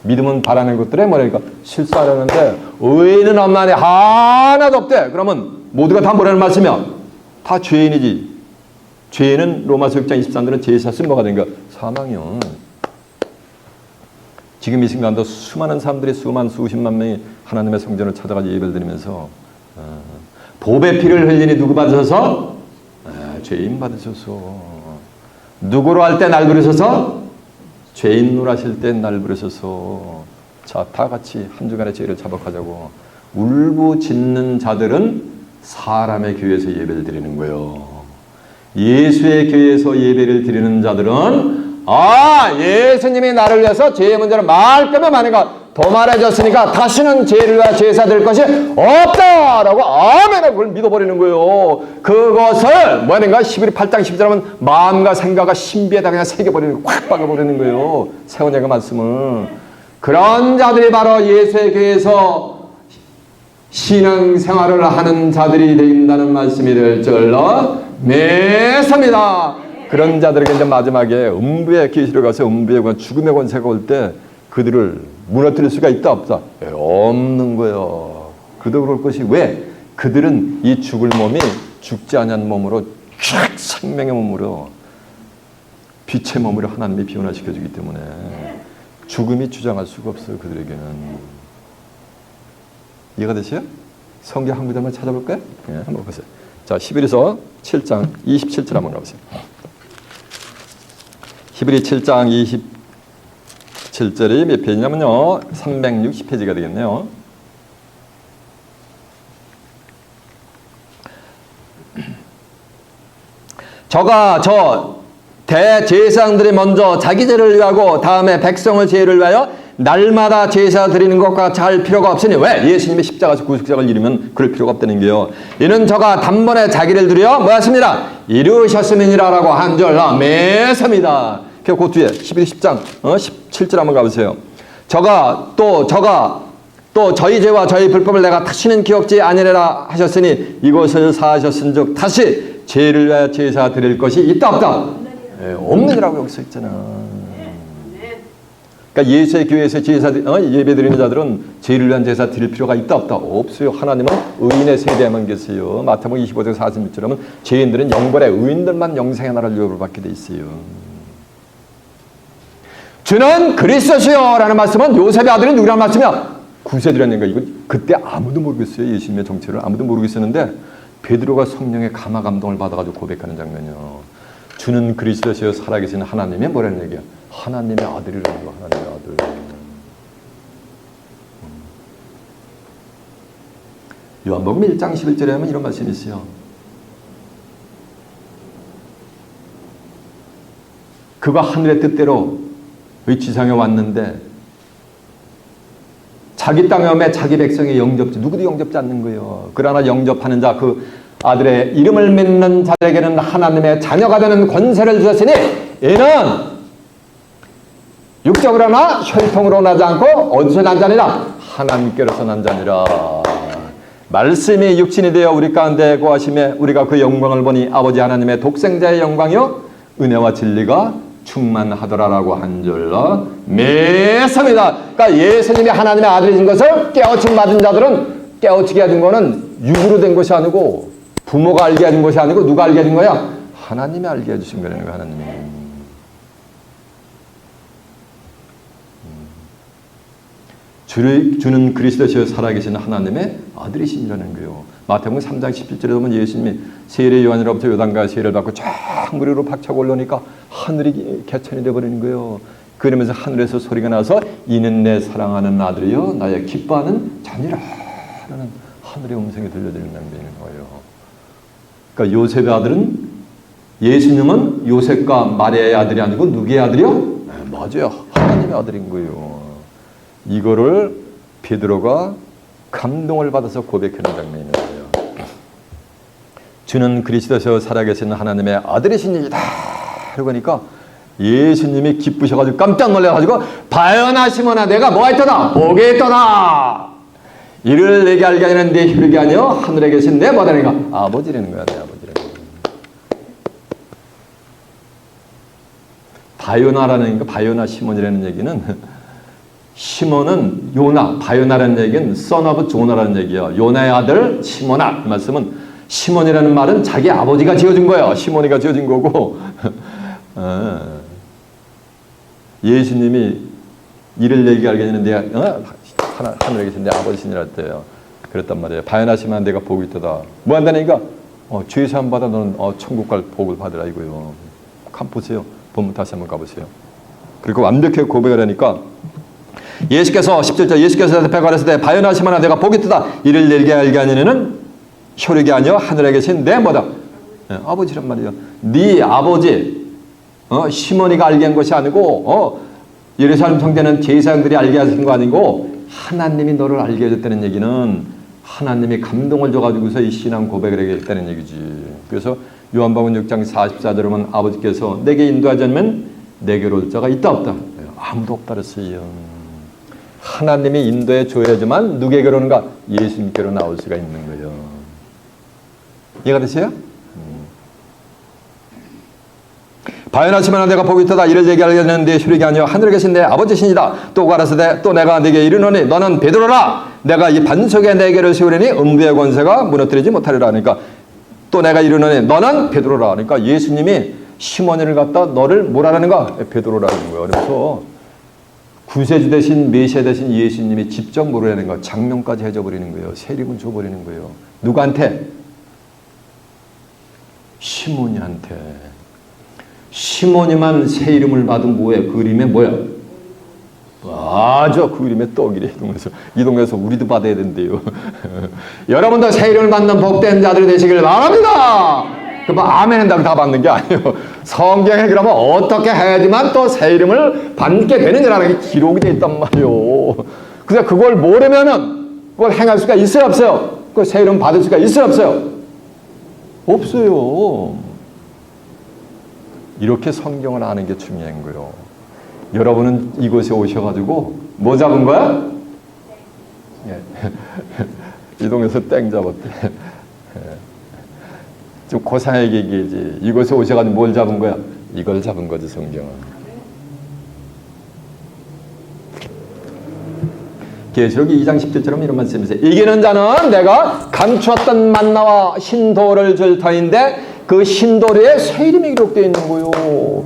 믿음은 바라는 것들에 뭐라니까 실수하려는데 의인은 없나니 하나도 없대. 그러면 모두가 다 뭐라는 말씀이야? 다 죄인이지. 죄인은 로마서 6장 23절은 죄에서 뭐가 된 거야? 사망이요. 지금 이 순간도 수많은 사람들이 수십만 명이 하나님의 성전을 찾아가서 예배를 드리면서 보배 피를 흘리니 누구 받으셔서? 죄인 받으셔서. 누구로 할 때 날 부르셔서? 죄인으로 하실 때 날 부르셔서. 자, 다 같이 한 주간의 죄를 자복하자고. 울부짖는 자들은 사람의 교회에서 예배를 드리는 거예요. 예수의 교회에서 예배를 드리는 자들은 예수님이 나를 위해서 죄의 문제를 말 거면 많은가 더 말해줬으니까 다시는 죄를 위하여 제사 될 것이 없다라고 아멘하고 그걸 믿어버리는 거예요. 그것을 뭐하는가 11리 8장 12절 하면 마음과 생각과 신비에다 그냥 새겨버리는 거예요. 확 박아버리는 거예요. 세원야가 말씀은. 그런 자들이 바로 예수의 교회에서 신앙생활을 하는 자들이 된다는 말씀이 될 줄로 믿습니다. 그런 자들에게 이제 마지막에 음부의 계시로 가서 음부의 권, 죽음의 권세가 올 때 그들을 무너뜨릴 수가 있다 없다? 없는 거예요. 그도 그럴 것이 왜? 그들은 이 죽을 몸이 죽지 않은 몸으로 쫙 생명의 몸으로 빛의 몸으로 하나님이 비원화시켜주기 때문에 죽음이 주장할 수가 없어요. 그들에게는. 이해가 되세요? 성경 한 구절 한번 찾아볼까요? 네, 한번 보세요. 자, 히브리서 7장 27절 한번 가보세요. 히브리 7장 27절이 몇 페이지냐면요. 360페이지가 되겠네요. 대제사장들이 먼저 자기 죄를 위하고 다음에 백성의 죄를 위하여 날마다 제사 드리는 것과 같이 할 필요가 없으니 왜? 예수님이 십자가에서 구속작을 이루면 그럴 필요가 없다는 게요. 이는 저가 단번에 자기를 드려 뭐였습니다? 이루셨음이니라라고 한 줄로 매섭니다. 그 뒤에 10장 17절 한번 가보세요. 저가 또 저희 죄와 저희 불법을 내가 다시는 기억지 아니라 하셨으니 이것을 사하셨은즉 다시 죄를 위하여 제사 드릴 것이 있다 없다? 없느니라고 여기 써 있잖아. 그러니까 예수의 교회에서 제사 예배 드리는 자들은 죄를 위한 제사 드릴 필요가 있다 없다? 없어요. 하나님은 의인의 세대에만 계세요. 마태복음 25장 46절 하면 죄인들은 영벌에 의인들만 영생의 나라를 유업을 받게 돼 있어요. 주는 그리스도시요라는 말씀은 요셉의 아들은 누구라는 말씀이야? 구세주라는 거. 이거 그때 아무도 모르겠어요. 예수님의 정체를 아무도 모르겠었는데 베드로가 성령의 감화 감동을 받아가지고 고백하는 장면이요. 주는 그리스도시요 살아계신 하나님의 뭐라는 얘기야? 하나님의 아들이라는 거. 하나님의 아들. 요한복음 1장 11절에 하면 이런 말씀이 있어요. 그가 하늘의 뜻대로 이 지상에 왔는데 자기 땅에 오면 자기 백성이 영접지 누구도 영접지 않는 거예요. 그러나 영접하는 자 그 아들의 이름을 믿는 자에게는 하나님의 자녀가 되는 권세를 주셨으니 이는 육적으로나 혈통으로 나지 않고 어디서 난 자니라? 하나님께로서 난 자니라. 말씀이 육신이 되어 우리 가운데 거하심에 우리가 그 영광을 보니 아버지 하나님의 독생자의 영광이요 은혜와 진리가 충만하더라라고 한 줄로 믿습니다. 그러니까 예수님이 하나님의 아들이신 것을 깨우침 받은 자들은 깨우치게 해준 거는 육으로 된 것이 아니고 부모가 알게 해준 것이 아니고 누가 알게 해준 거야? 하나님이 알게 해주신 거라는 거야. 하나님이. 주는 그리스도시여 살아계신 하나님의 아들이시라는 거예요. 마태복음 3장 17절에 보면 예수님이 세례 요한으로부터 요단강 세례를 받고 쫙무리로 박차고 올라오니까 하늘이 개천이 되어버리는 거예요. 그러면서 하늘에서 소리가 나서 이는 내 사랑하는 아들이요 나의 기뻐하는 자니라 라는 하늘의 음성이 들려드리는 거예요. 그러니까 요셉의 아들은 예수님은 요셉과 마리아의 아들이 아니고 누구의 아들이요? 네, 맞아요. 하나님의 아들인 거예요. 이거를 베드로가 감동을 받아서 고백하는 장면이 있는 거예요. 주는 그리스도서 살아계신 하나님의 아들이시니이다. 그러니까 예수님이 기쁘셔가지고 깜짝 놀라가지고 바요나 시몬아 내가 뭐 했더라? 보게 했더라. 이를 내게 알게 하는 내 혈육이 아니여 하늘에 계신 내 뭐다니까 아버지라는 거야. 내 아버지라는 거야. 바요나라는 거, 바요나 시몬이라는 얘기는 시몬은 요나, 바요나라는 얘기는 son of 조나라는 얘기야. 요나의 아들 시몬아. 이 말씀은 시몬이라는 말은 자기 아버지가 지어준 거예요. 시몬이가 지어준 거고 예수님이 이를 얘기하게 되는 내가 하늘에 계신 내 아버지시니라 했대요. 그랬단 말이에요. 바요나 시몬아 내가 복이 있다. 뭐 한다니까? 죄 사함 받아 너는 천국 갈 복을 받으라 이거요. 한번 보세요. 본문 다시 한번 가보세요. 그리고 완벽하게 고백을 하니까 예수께서 17절 예수께서 대답하여 가라사대 바요나 시몬아 내가 복이 있다. 이를 내게 알게 하니는 혈육이 아니여 하늘에 계신 내 뭐다? 아버지란 말이에요. 네 아버지 시몬이가 알게 한 것이 아니고 예루살렘 성전은 제사장들이 알게 하신 거 아니고 하나님이 너를 알게 해줬다는 얘기는 하나님이 감동을 줘가지고서 이 신앙 고백을 하게 했다는 얘기지. 그래서 요한복음 6장 44절에 보면 아버지께서 내게 인도하지 않으면 내게로 올 자가 있다 없다. 아무도 없다 그랬어요. 하나님이 인도해 줘야지만 누구에게로 오는가? 예수님께로 나올 수가 있는 거예요. 이해가 되세요? 바요나 시몬아 내가 복이 있다. 이를 얘기하려 했는데 혈육이 아니여 하늘에 계신 내 아버지시니다. 또 가라사대 또 내가 네게 이르노니 너는 베드로라. 내가 이 반석에 내 개를 세우려니 음부의 권세가 무너뜨리지 못하리라. 그러니까 또 내가 이르노니 너는 베드로라. 그러니까 예수님이 시몬이를 갖다 너를 뭐라는가? 베드로라는 거예요. 그래서 구세주 대신 메시아 대신 예수님이 직접 뭐라는 거 장명까지 해줘버리는 거예요. 새 이름을 줘버리는 거예요. 누구한테? 시몬이한테. 시몬이만 새 이름을 받은 뭐예요? 그 이름에 뭐야? 맞아. 그 이름에 떡이래. 이 동네에서 우리도 받아야 된대요. 여러분도 새 이름을 받는 복된 자들이 되시길 바랍니다. 그럼 아멘 한다고 다 받는 게 아니에요. 성경에 그러면 어떻게 해야지만 또 새 이름을 받게 되느냐라는 게 기록이 되어 있단 말이에요. 그래서 그걸 모르면은 그걸 행할 수가 있어요 없어요? 그 새 이름 받을 수가 있어요 없어요? 없어요. 이렇게 성경을 아는 게 중요한 거예요. 여러분은 이곳에 오셔가지고 뭐 잡은 거야? 예. 이 동네에서 땡 잡았대. 좀 고상하게 얘기하지. 이곳에 오셔가지고 뭘 잡은 거야? 이걸 잡은 거지 성경은. 계시록이 2장 17절은 이런 말씀이 있어요. 이기는 자는 내가 감추었던 만나와 신도를 줄 터인데 그 신도류에 새 이름이 기록되어 있는 거요.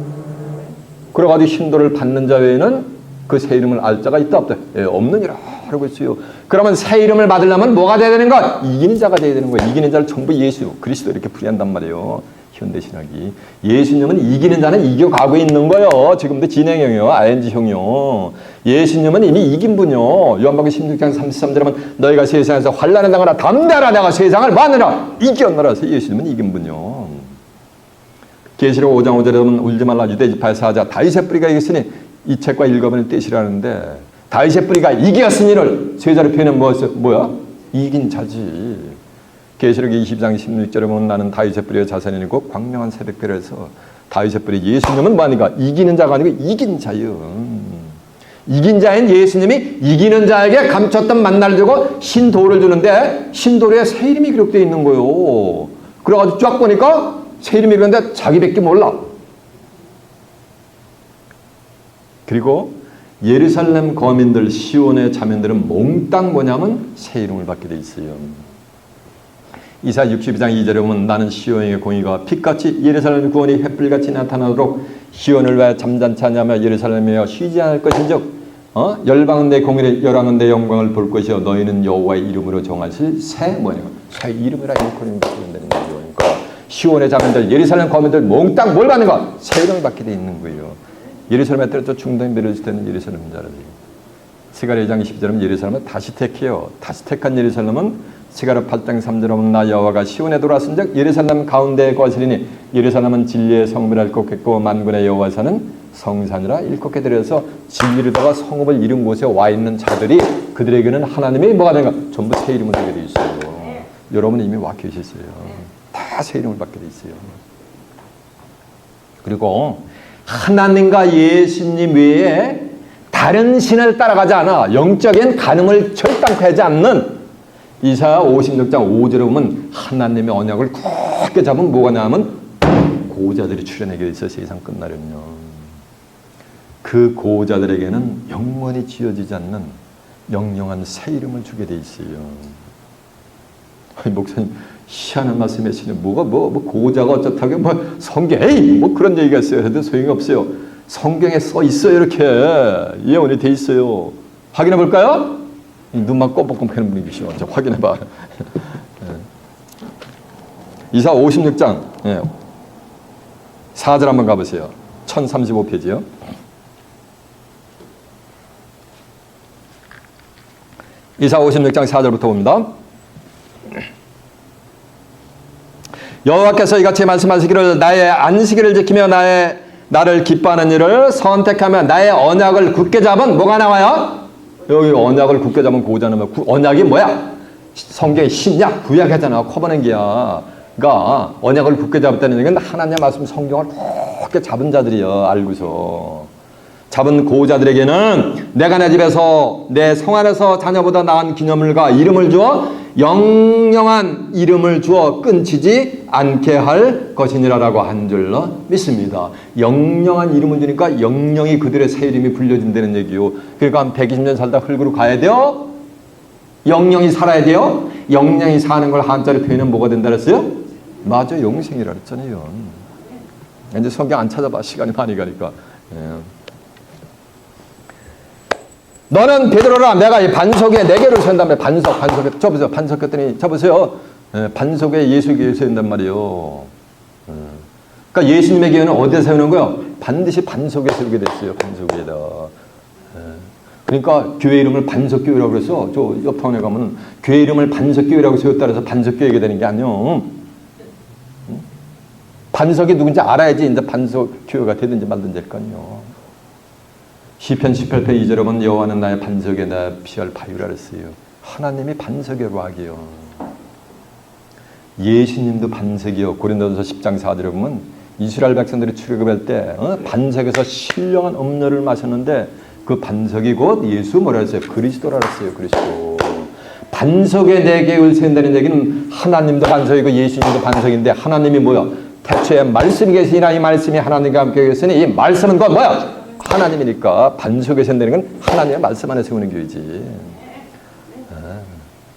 그래가지고 신도를 받는 자 외에는 그 새 이름을 알 자가 있다 없다? 예, 없느니라 하고 있어요. 그러면 새 이름을 받으려면 뭐가 돼야 되는가? 이기는 자가 돼야 되는 거예요. 이기는 자를 전부 예수, 그리스도 이렇게 풀이한단 말이에요. 현대신학이. 예수님은 이기는 자는 이겨가고 있는 거예요. 지금도 진행형이요. ING형이요. 예수님은 이미 이긴 분이요. 요한복음 16장 33절에 보면 너희가 세상에서 환난을 당하나 담대하라 내가 세상을 만으라 이겼노라. 예수님은 이긴 분이요. 계시록 5장 5절에 보면 울지 말라 유대지파의 사자 다윗의 뿌리가 이겼으니 이 책과 읽어보는 뜻이라는데 다윗의 뿌리가 이겼으니를 세자로 표현은 뭐야? 이긴 자지. 계시록 20장 16절에 보면 나는 다윗의 뿌리의 자손이고 광명한 새벽별에서 다윗의 뿌리 예수님은 뭐하니까 이기는 자가 아니고 이긴 자요. 이긴 자인 예수님이 이기는 자에게 감췄던 만나를 주고 신도를 주는데 신도에 새 이름이 기록되어 있는 거요. 그래가지고 쫙 보니까 새 이름이 그런데 자기밖에 몰라. 그리고 예루살렘 거민들 시온의 자면들은 몽땅 뭐냐면 새 이름을 받게 돼 있어요. 이사 62장 2절에 보면 나는 시온의 공의가 빛같이 예루살렘 구원이 햇불같이 나타나도록 시온을 왜 잠잠치 하냐며 예루살렘이여 쉬지 않을 것인즉 열방은 내 공의를 열왕은 내 영광을 볼 것이요 너희는 여호와의 이름으로 정하실 새 뭐냐 새 이름이라 일컬음이 된다는 거죠. 그러니까 시온의 자면들 예루살렘 거민들 몽땅 뭘 받는가? 새 이름을 받게 돼 있는 거예요. 예루살렘에 떨어져 중동에 내려질 때는 예루살렘 자라지. 스가랴 2장 20절은 예루살렘은 다시 택해요. 다시 택한 예루살렘은 스가랴 8장 3절은 나 여호와가 시온에 돌아왔은즉 예루살렘 가운데에 거스리니 예루살렘은 진리의 성읍이라 일컫겠고 만군의 여호와 사는 성산이라 일컫게 되어서 진리로다가 성읍을 이룬 곳에 와 있는 자들이 그들에게는 하나님이 뭐가 되는가? 전부 새 이름을 주게 돼 있어요. 여러분은 이미 와 계셨어요. 다 새 이름을 받게 돼 있어요. 그리고 하나님과 예수님 외에 다른 신을 따라가지 않아 영적인 간음을 절단케 하지 않는 이사야 56장 5절에 보면 하나님의 언약을 굳게 잡은 뭐가 나면 고자들이 출현하게 있어 세상 끝나려면요. 그 고자들에게는 영원히 지어지지 않는 영영한 새 이름을 주게 돼 있어요. 아니, 목사님 희한한 말씀 하시는 뭐가 고자가 어쩌다고 뭐 성경 에이 뭐 그런 얘기가 있어요. 해도 소용이 없어요. 성경에 써 있어요. 이렇게 예언이 돼 있어요. 확인해 볼까요? 눈만 껌뻑껌뻑하는 분이 계시죠. 확인해 봐. 이사 56장 4절 한번 가보세요. 1035페이지요. 이사 56장 4절부터 봅니다. 여호와께서 이같이 말씀하시기를 나의 안식일을 지키며 나를 기뻐하는 일을 선택하며 나의 언약을 굳게 잡은 뭐가 나와요? 여기 언약을 굳게 잡은 고자는 언약이 뭐야? 성경의 신약, 구약이잖아. 커버넌기야. 그러니까 언약을 굳게 잡았다는 얘기는 하나님의 말씀 성경을 굳게 잡은 자들이요. 알고서. 잡은 고자들에게는 내가 내 집에서 내 성 안에서 자녀보다 나은 기념물과 이름을 주어 영영한 이름을 주어 끊치지 않게 할 것이니라라고 한 줄로 믿습니다. 영영한 이름을 주니까 영영이 그들의 새 이름이 불려진다는 얘기요. 그러니까 한 120년 살다 흙으로 가야 돼요? 영영이 살아야 돼요? 영영이 사는 걸 한자로 표현은 뭐가 된다 그랬어요? 맞아, 영생이라 그랬잖아요. 이제 성경 안 찾아봐. 시간이 많이 가니까. 너는 베드로라 내가 이 반석에 네 개를 세운다며 반석에 접으세요. 반석했더니 접으세요. 반석에 예수 교회를 세운단 말이에요. 그러니까 예수님의 교회는 어디에 세우는 거예요? 반드시 반석에 세우게 됐어요. 반석에다. 그러니까 교회 이름을 반석교회라고 그래서 저 옆방에 가면 교회 이름을 반석교회라고 세웠다 그래서 반석교회가 되는 게 아니에요. 반석이 누군지 알아야지 이제 반석교회가 되든지 말든지 할 거 아니에요. 시편 18편 2절에 보면 여호와는 나의 반석에 나 피할 바위라 그랬어요. 하나님이 반석이라고 하기요. 예수님도 반석이요. 고린도전서 10장 4절에 보면 이스라엘 백성들이 출애굽할 때 반석에서 신령한 음료를 마셨는데 그 반석이 곧 예수 뭐라 했어요? 그리스도라 그랬어요. 그리스도. 반석에 네 개를 세운다는 얘기는 하나님도 반석이고 예수님도 반석인데 하나님이 뭐야? 태초에 말씀이 계시니라 이 말씀이 하나님과 함께 계시니 이 말씀은 곧 뭐야? 하나님이니까 반석에 세운다는 건 하나님의 말씀 안에 세우는 교회지.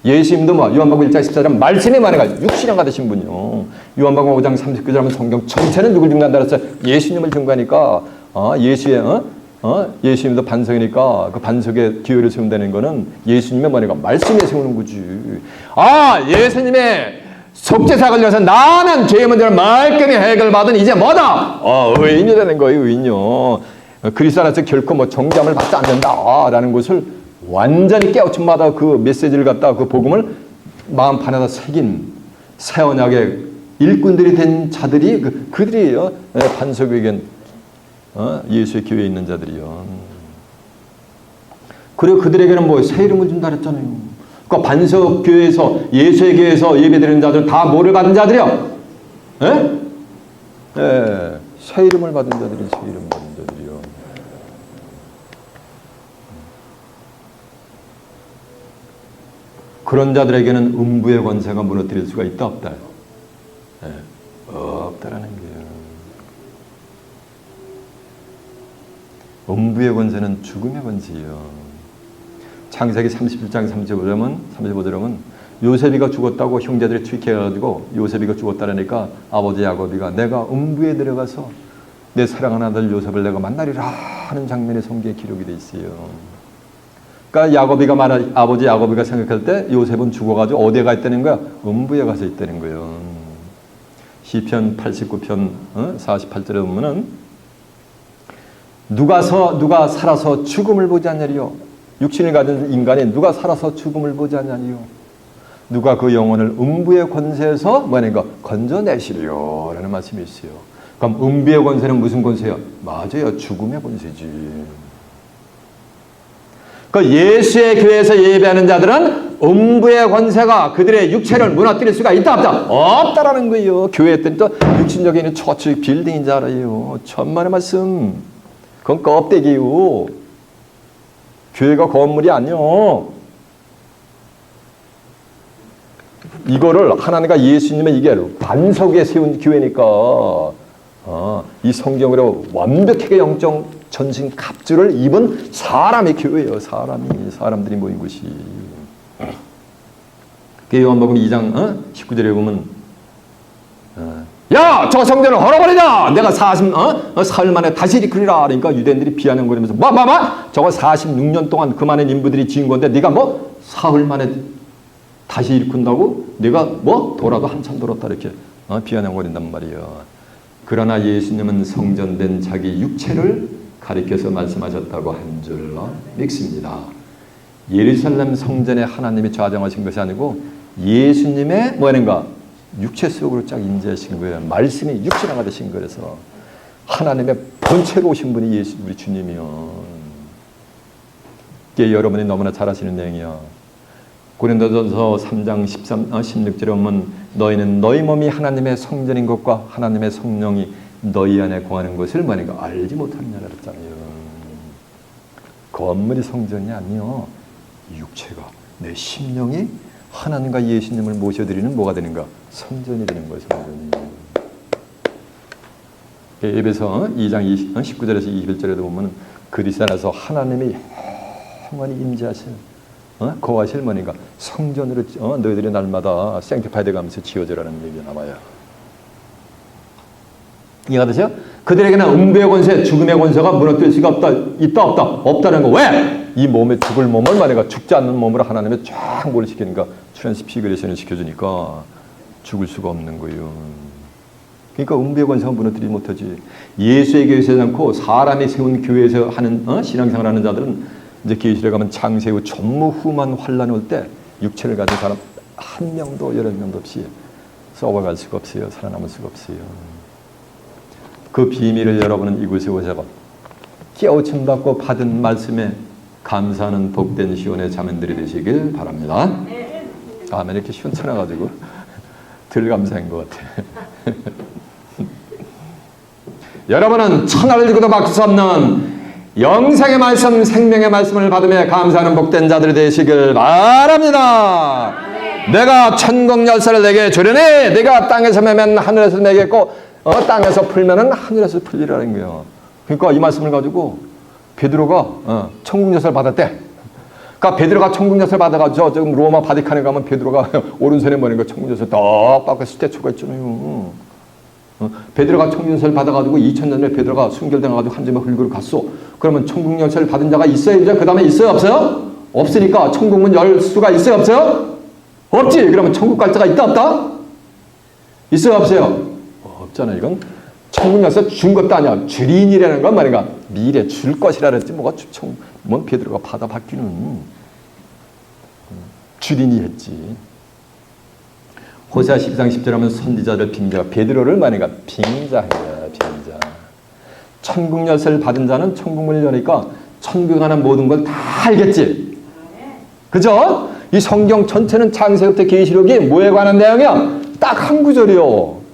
예수님도 뭐 요한복음 1장 14절 말씀이 많아가 60년가 되신 분이요. 요한복음 5장 39절 하면 성경 전체는 누굴 증거한다 그랬어요? 예수님을 증거하니까 예수님도 반석이니까 그 반석에 기회를 세운다는 거는 예수님의 뭐니까 말씀에 세우는 거지. 예수님의 속죄사 걸려서 나는 죄의 문제를 말끔히 해결받은 이제 뭐다? 의인이 되는 거예요. 의인요. 그리스도 안에서 결코 뭐 정죄함을 받지 않는다라는 것을 완전히 깨우침마다 그 메시지를 갖다 그 복음을 마음판에다 새긴 새 언약의 일꾼들이 된 자들이 그들이에요. 반석에겐 예수의 교회에 있는 자들이요. 그리고 그들에게는 뭐 새 이름을 준다 그랬잖아요. 그러니까 반석 교회에서 예수의 교회에서 예배드리는 자들 다 뭐를 받은 자들이요? 새 이름을 받은 자들이 새 이름 받은 자들이요. 그런 자들에게는 음부의 권세가 무너뜨릴 수가 있다 없다? 없다라는 거예요. 음부의 권세는 죽음의 권세예요. 창세기 37장 35절은 요셉이가 죽었다고 형제들이 투입해가지고 요셉이가 죽었다라니까 아버지 야곱이가 내가 음부에 들어가서 내 사랑하는 아들 요셉을 내가 만나리라 하는 장면이 성경에 기록이 되어 있어요. 그러니까 아버지 야곱이가 생각할 때 요셉은 죽어가지고 어디에 가 있다는 거야? 음부에 가서 있다는 거예요. 시편 89편 48절에 보면은 누가 살아서 죽음을 보지 않냐리요. 육신을 가진 인간이 누가 살아서 죽음을 보지 않냐리요. 누가 그 영혼을 음부의 권세에서 뭐냐니까 건져내시리요 라는 말씀이 있어요. 그럼 음부의 권세는 무슨 권세요? 맞아요. 죽음의 권세지. 그 예수의 교회에서 예배하는 자들은 음부의 권세가 그들의 육체를 무너뜨릴 수가 있다 없다? 없다라는 거예요. 교회 했더니 또 육신적인 처치 빌딩인 줄 알아요. 천만의 말씀. 그건 껍데기요. 교회가 건물이 아니요. 이거를 하나님과 예수님의 이게 반석 위에 세운 교회니까 이 성경으로 완벽하게 영적 전신 갑주를 입은 사람의 교회예요. 사람들이 모인 곳이. 요한복음 2장 19절에 보면 야, 저 성전을 헐어버리자. 내가 사흘 만에 다시 일으키리라. 그러니까 유대인들이 비아냥거리면서 저거 46년 동안 그 많은 인부들이 지은 건데 네가 뭐 사흘 만에 다시 일으킨다고? 네가 뭐 돌아도 한참 돌았다 이렇게 비아냥거린단 말이에요. 그러나 예수님은 성전된 자기 육체를 가리켜서 말씀하셨다고 한 줄로 믿습니다. 예루살렘 성전에 하나님이 좌정하신 것이 아니고 예수님의 뭐하는가? 육체 속으로 쫙 인재하신 거예요. 말씀이 육신화가 되신 거라서 하나님의 본체로 오신 분이 예수 우리 주님이요. 이게 여러분이 너무나 잘 아시는 내용이야. 고린도전서 3장 16절에 보면 너희는 너희 몸이 하나님의 성전인 것과 하나님의 성령이 너희 안에 거하는 것을 뭐하는가? 알지 못하느냐 그랬잖아요. 건물이 성전이 아니요. 육체가 내 심령이 하나님과 예수님을 모셔드리는 뭐가 되는가? 성전이 되는 거예요. 성전이. 에베소 2장 19절에서 21절에도 보면 그리스도 안에서 하나님이 영원히 임재하실 거하실 뭐니까 성전으로 너희들이 날마다 생티파이드 가면서 지어져라는 얘기가 나와요. 이해가 되세요? 그들에게는 음부의 권세, 죽음의 권세가 무너뜨릴 수가 없다는 거. 왜? 이 몸에 죽을 몸을 말이가 죽지 않는 몸으로 하나님이 쫙 뭘 시키니까 트랜스피그레이션을 시켜주니까 죽을 수가 없는 거예요. 그러니까 음부의 권세가 무너뜨리지 못하지. 예수의 교회에 서지 않고 사람이 세운 교회에서 하는 신앙생활 하는 자들은 이제 계시록에 가면 창세 후 전무후무한 환란이 올 때 육체를 가진 사람 한 명도 여러 명도 없이 썩어갈 수가 없어요. 살아남을 수가 없어요. 그 비밀을 여러분은 이곳에 오셔서 깨우침 받고 받은 말씀에 감사하는 복된 시온의 자매들이 되시길 바랍니다. 아멘. 이렇게 시원찮아가지고 덜 감사한 것 같아. 여러분은 천하를 지고도 막을 수 없는 영생의 말씀, 생명의 말씀을 받으며 감사하는 복된 자들이 되시길 바랍니다. 내가 천국 열쇠를 내게 주려니 네가 땅에서 매면 하늘에서 매겠고 땅에서 풀면은 하늘에서 풀리라는 거예요. 그러니까 이 말씀을 가지고 베드로가 천국 열쇠를 받았대. 그러니까 베드로가 천국 열쇠를 받아가지고 지금 로마 바티칸에 가면 베드로가 오른손에 뭐는 거 천국 열쇠 딱 받고 스태츄가 있잖아요. 베드로가 천국 열쇠를 받아가지고 2000년 전에 베드로가 순결당해가지고 한 점에 흙으로 갔어. 그러면 천국 열쇠를 받은 자가 있어요? 이제 그 다음에 있어요? 없어요? 없으니까 천국문 열 수가 있어요? 없어요? 없지. 그러면 천국 갈 자가 있다? 없다? 있어요? 없어요? 없잖아. 이건 천국 열쇠 준 것도 아니야. 주린이라는 건 말인가? 미래 줄 것이라 그랬지. 뭐가 뭔 베드로가 받아받기는 주린이 했지. 호세아 12장 10절 하면 선지자들 빙자가 베드로를 말인가? 빙자야. 빙자. 천국 열쇠를 받은 자는 천국문을 여니까 천국에 관한 모든 걸 다 알겠지. 그죠? 이 성경 전체는 창세부터 계시록이 뭐에 관한 내용이야? 딱 한 구절이요.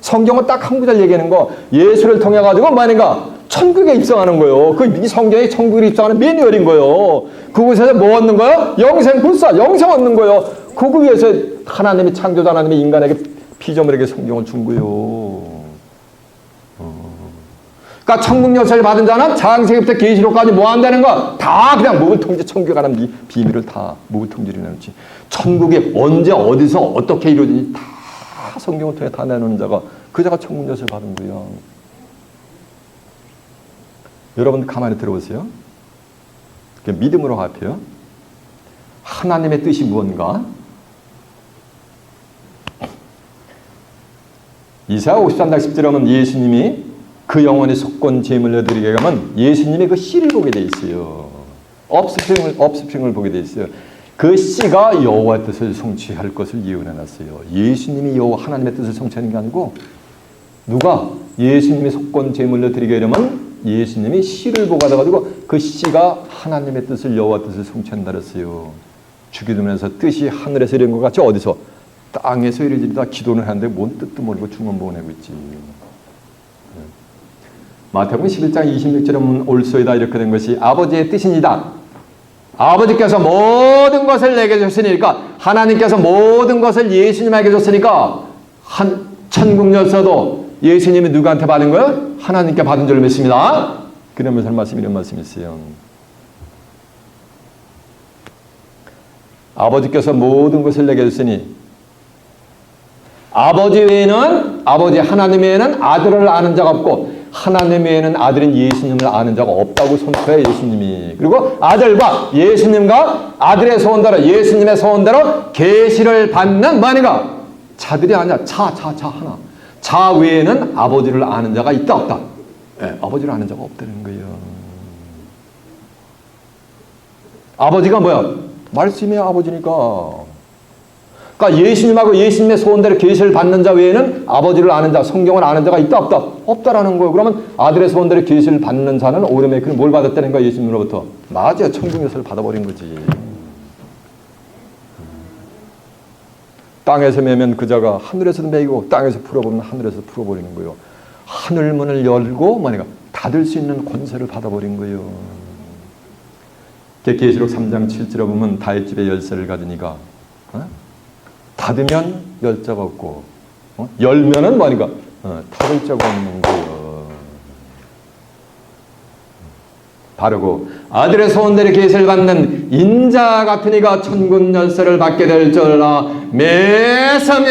성경은 딱 한 구절 얘기하는 거. 예수를 통해 가지고 말인가? 천국에 입성하는 거예요. 이 성경이 천국에 입성하는 매뉴얼인 거예요. 그곳에서 뭐 얻는 거예요? 영생 불사, 영생 얻는 거예요. 그거 위해서 하나님이 창조자 하나님이 인간에게 피조물에게 성경을 준 거예요. 그러니까 천국 열쇠를 받은 자는 창세기부터 계시록까지 뭐 한다는 거? 다 그냥 목을 통제 천국에 관한 비밀을 다 목을 통제를 내놓지. 천국이 언제 어디서 어떻게 이루어지는지 다 성경을 통해 다 내놓는 자가 그 자가 천국 열쇠를 받은 거예요. 여러분 가만히 들어보세요. 믿음으로 합해요. 하나님의 뜻이 무언가? 이사야 53장 10절에 보면 예수님이 그 영혼의 속건 제물로 드리게 가면 예수님이 그 씨를 보게 돼 있어요. 업스프링을 보게 돼 있어요. 그 씨가 여호와의 뜻을 성취할 것을 예언해놨어요. 예수님이 여호와 하나님의 뜻을 성취하는 게 아니고 누가 예수님이 속건 제물로 드리게 하려면 예수님이 씨를 보가다가지고 그 씨가 하나님의 뜻을 여호와 뜻을 성취한다 그랬어요. 주기도면서 뜻이 하늘에서 이런 것 같이 어디서 땅에서 이루어지다 기도는 하는데 뭔 뜻도 모르고 중언 보내고 있지. 마태복음 11장 26절에 보면 올소이다 이렇게 된 것이 아버지의 뜻이니다. 아버지께서 모든 것을 내게 줬으니까, 하나님께서 모든 것을 예수님에게 줬으니까 한 천국 열쇠도 예수님이 누구한테 받은 거예요? 하나님께 받은 줄 믿습니다. 그러면서 말씀 이런 말씀이 있어요. 아버지께서 모든 것을 내게 줬으니 아버지 외에는, 아버지 하나님 외에는 아들을 아는 자가 없고 하나님 외에는 아들인 예수님을 아는 자가 없다고 선포해 예수님이. 그리고 아들과 예수님과 아들의 소원대로, 예수님의 소원대로 계시를 받는 뭐니가 자들이 아니야. 자 하나. 자 외에는 아버지를 아는 자가 있다 없다. 네, 아버지를 아는 자가 없다는 거예요. 아버지가 뭐야? 말씀의 아버지니까. 그러니까 예수님하고 예수님의 소원대로 계시를 받는 자 외에는 아버지를 아는 자, 성경을 아는 자가 있다 없다? 없다라는 거예요. 그러면 아들의 소원대로 계시를 받는 자는 오히려 뭘 받았다는 거야? 예수님으로부터. 맞아요. 천국 열쇠를 받아버린 거지. 땅에서 매면 그 자가 하늘에서도 매이고 땅에서 풀어보면 하늘에서 풀어버리는 거예요. 하늘문을 열고 뭐니까 닫을 수 있는 권세를 받아버린 거예요. 계시록 3장 7절에 보면 다윗 집의 열쇠를 가지니까 닫으면 열 자가 없고 열면은 뭐니까 닫을 자가 없는 거예요. 바르고 아들의 소원대로 계시를 받는 인자 같은 이가 천국 열쇠를 받게 될 줄라 믿습니다.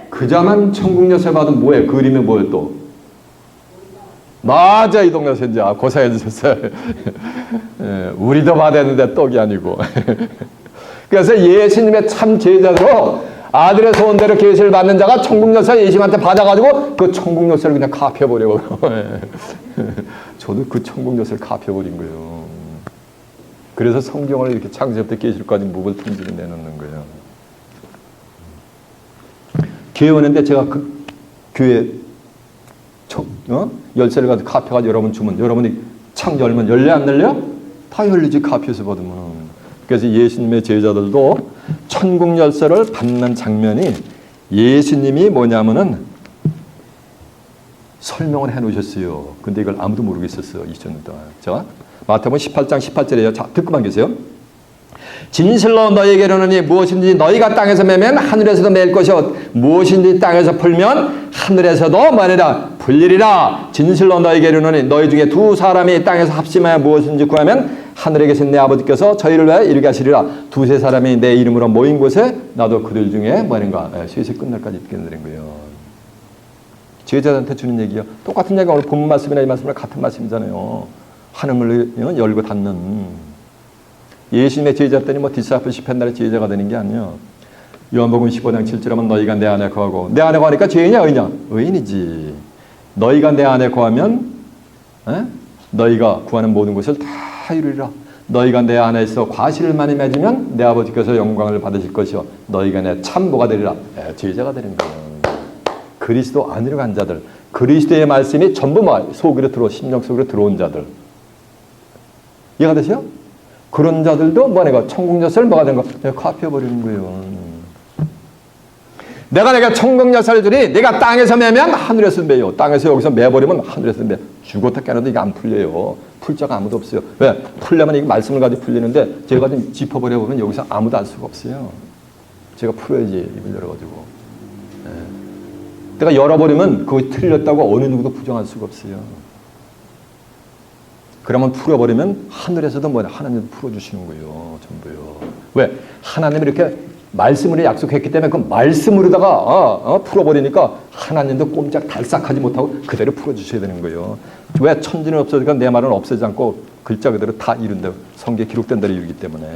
그 자만 천국 열쇠 받으면 뭐예요? 그 그림이 뭐예요 또? 맞아, 이동엽 선지자 고사해 주셨어요. 우리도 받았는데 떡이 아니고. 그래서 예수님의 참 제자로 아들의 소원대로 계시를 받는 자가 천국 열쇠를 예수님한테 받아가지고 그 천국 열쇠를 그냥 카피해버리고. 저도 그 천국 열쇠를 카피해버린 거예요. 그래서 성경을 이렇게 창세부터 계시록까지 목을 통째로 내놓는 거예요. 교회 오는데 제가 그 교회 열쇠를 가지고 카피해가지고 여러분 주면 여러분이 창 열면 열려 안 열려? 다 열리지, 카피해서 받으면. 그래서 예수님의 제자들도 천국 열쇠를 받는 장면이 예수님이 뭐냐면은 설명을 해 놓으셨어요. 근데 이걸 아무도 모르고 있었어요. 2000년 동안. 자, 마태복음 18장 18절이에요. 자, 듣고만 계세요. 진실로 너희에게 이르노니 무엇인지 너희가 땅에서 매면 하늘에서도 맬 것이요 무엇인지 땅에서 풀면 하늘에서도 말이라 풀리리라. 진실로 너희에게 이르노니 너희 중에 두 사람이 땅에서 합심하여 무엇인지 구하면 하늘에 계신 내 아버지께서 저희를 위하여 이루게 하시리라. 두세 사람이 내 이름으로 모인 곳에 나도 그들 중에 뭐인가 세세 끝날까지 있게 되는 거예요. 제자들한테 주는 얘기요. 똑같은 얘기가 오늘 본문 말씀이나 이 말씀이랑 같은 말씀이잖아요. 하늘을 열고 닫는. 예수님의 제자들이 뭐 디사플십 옛날에 제자가 되는 게 아니에요. 요한복음 15장 7절에 하면 너희가 내 안에 거하고, 내 안에 거하니까 죄인이냐 의인이냐? 의인이지. 너희가 내 안에 거하면 너희가 구하는 모든 것을 다 이루리라. 너희가 내 안에 있어 과실을 많이 맺으면 내 아버지께서 영광을 받으실 것이요 너희가 내 참모가 되리라. 제자가 되는 거예요. 그리스도 안으로 간 자들, 그리스도의 말씀이 전부 속으로 심령 속으로 들어온 자들. 이해가 되세요? 그런 자들도 뭐내가 천국 열쇠를 뭐가 된 거? 내가 카피해버리는 거예요. 내가 천국 열쇠를 주니 내가 땅에서 매면 하늘에서 매요. 땅에서 여기서 매버리면 하늘에서 매. 죽었다 깨어나도 이게 안 풀려요. 풀 자가 아무도 없어요. 왜? 풀려면 이게 말씀을 가지고 풀리는데 제가 좀 짚어버려보면 여기서 아무도 알 수가 없어요. 제가 풀어야지 입을 열어가지고. 내가 열어버리면 그거 틀렸다고 어느 누구도 부정할 수가 없어요. 그러면 풀어버리면 하늘에서도 하나님도 풀어주시는 거예요. 전부요. 왜? 하나님이 이렇게 말씀으로 약속했기 때문에 그 말씀으로다가 풀어버리니까 하나님도 꼼짝 달싹하지 못하고 그대로 풀어주셔야 되는 거예요. 왜? 천지는 없어지니까 내 말은 없애지 않고 글자 그대로 다 이룬다. 성경에 기록된 대로 이루기 때문에.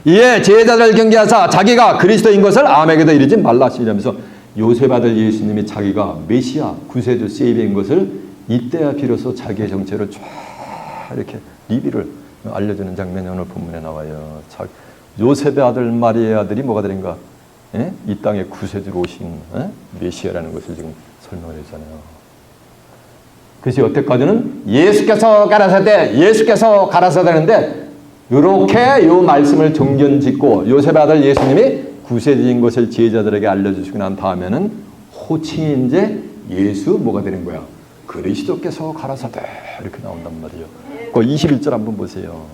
이에 제자들 경계하사 자기가 그리스도인 것을 아무에게도 이르지 말라 하시면서 요셉 아들 예수님이 자기가 메시아 구세주 세이비인 것을 이때야 비로소 자기의 정체를 쫙 이렇게 리뷰를 알려주는 장면이 오늘 본문에 나와요. 요셉의 아들 마리아의 아들이 뭐가 되는가? 이 땅에 구세주로 오신 메시아라는 것을 지금 설명을 했잖아요. 그래서 여태까지는 예수께서 가라사대는데 이렇게 요 말씀을 정견짓고 요셉의 아들 예수님이 구세주인 것을 제자들에게 알려주시고 난 다음에는 호칭이 이제 예수 뭐가 되는 거야? 그리스도께서 가라사대 이렇게 나온단 말이에요. 그 21절 한번 보세요.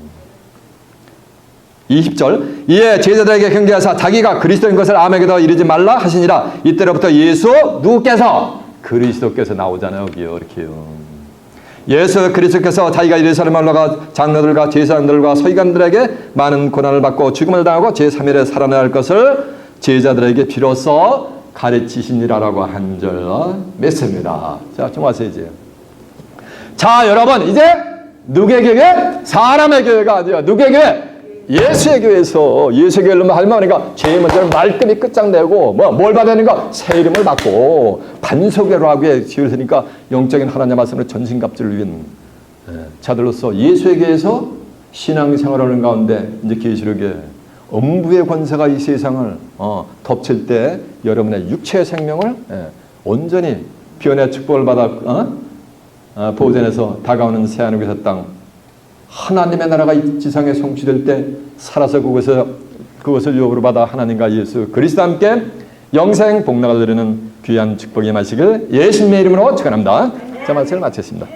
20절 이에 제자들에게 경계하사 자기가 그리스도인 것을 아무에게도 이르지 말라 하시니라. 이때로부터 예수 누구께서? 그리스도께서 나오잖아요. 여기요. 이렇게요. 예수 그리스도께서 자기가 예루살렘에 올라가 장로들과 제사장들과 서기관들에게 많은 고난을 받고 죽음을 당하고 제3일에 살아날 것을 제자들에게 비로소 가르치시니라라고 한 절 맺습니다. 자, 좀 하세요 이제. 자, 여러분 이제 누구의 교회? 사람의 교회가 아니야. 누구의 교회? 예수의 교회에서 예수의 교회를 할망하니까 제일 먼저 말끔히 끝장내고 뭘 받으니까 새 이름을 받고 반석회로 하게 지으니까 영적인 하나님의 말씀을 전신갑주를 위한 자들로서 예수의 교회에서 신앙생활을 하는 가운데 이제 계시록에 음부의 권세가 이 세상을 덮칠 때 여러분의 육체의 생명을 온전히 변의 축복을 받아 보존해서 다가오는 새하늘의 땅 하나님의 나라가 이 지상에 성취될 때 살아서 그것을 유업으로 받아 하나님과 예수 그리스도와 함께 영생 복락을 누리는 귀한 축복이 마시길 예수님의 이름으로 축원합니다. 자, 말씀을 마쳤습니다.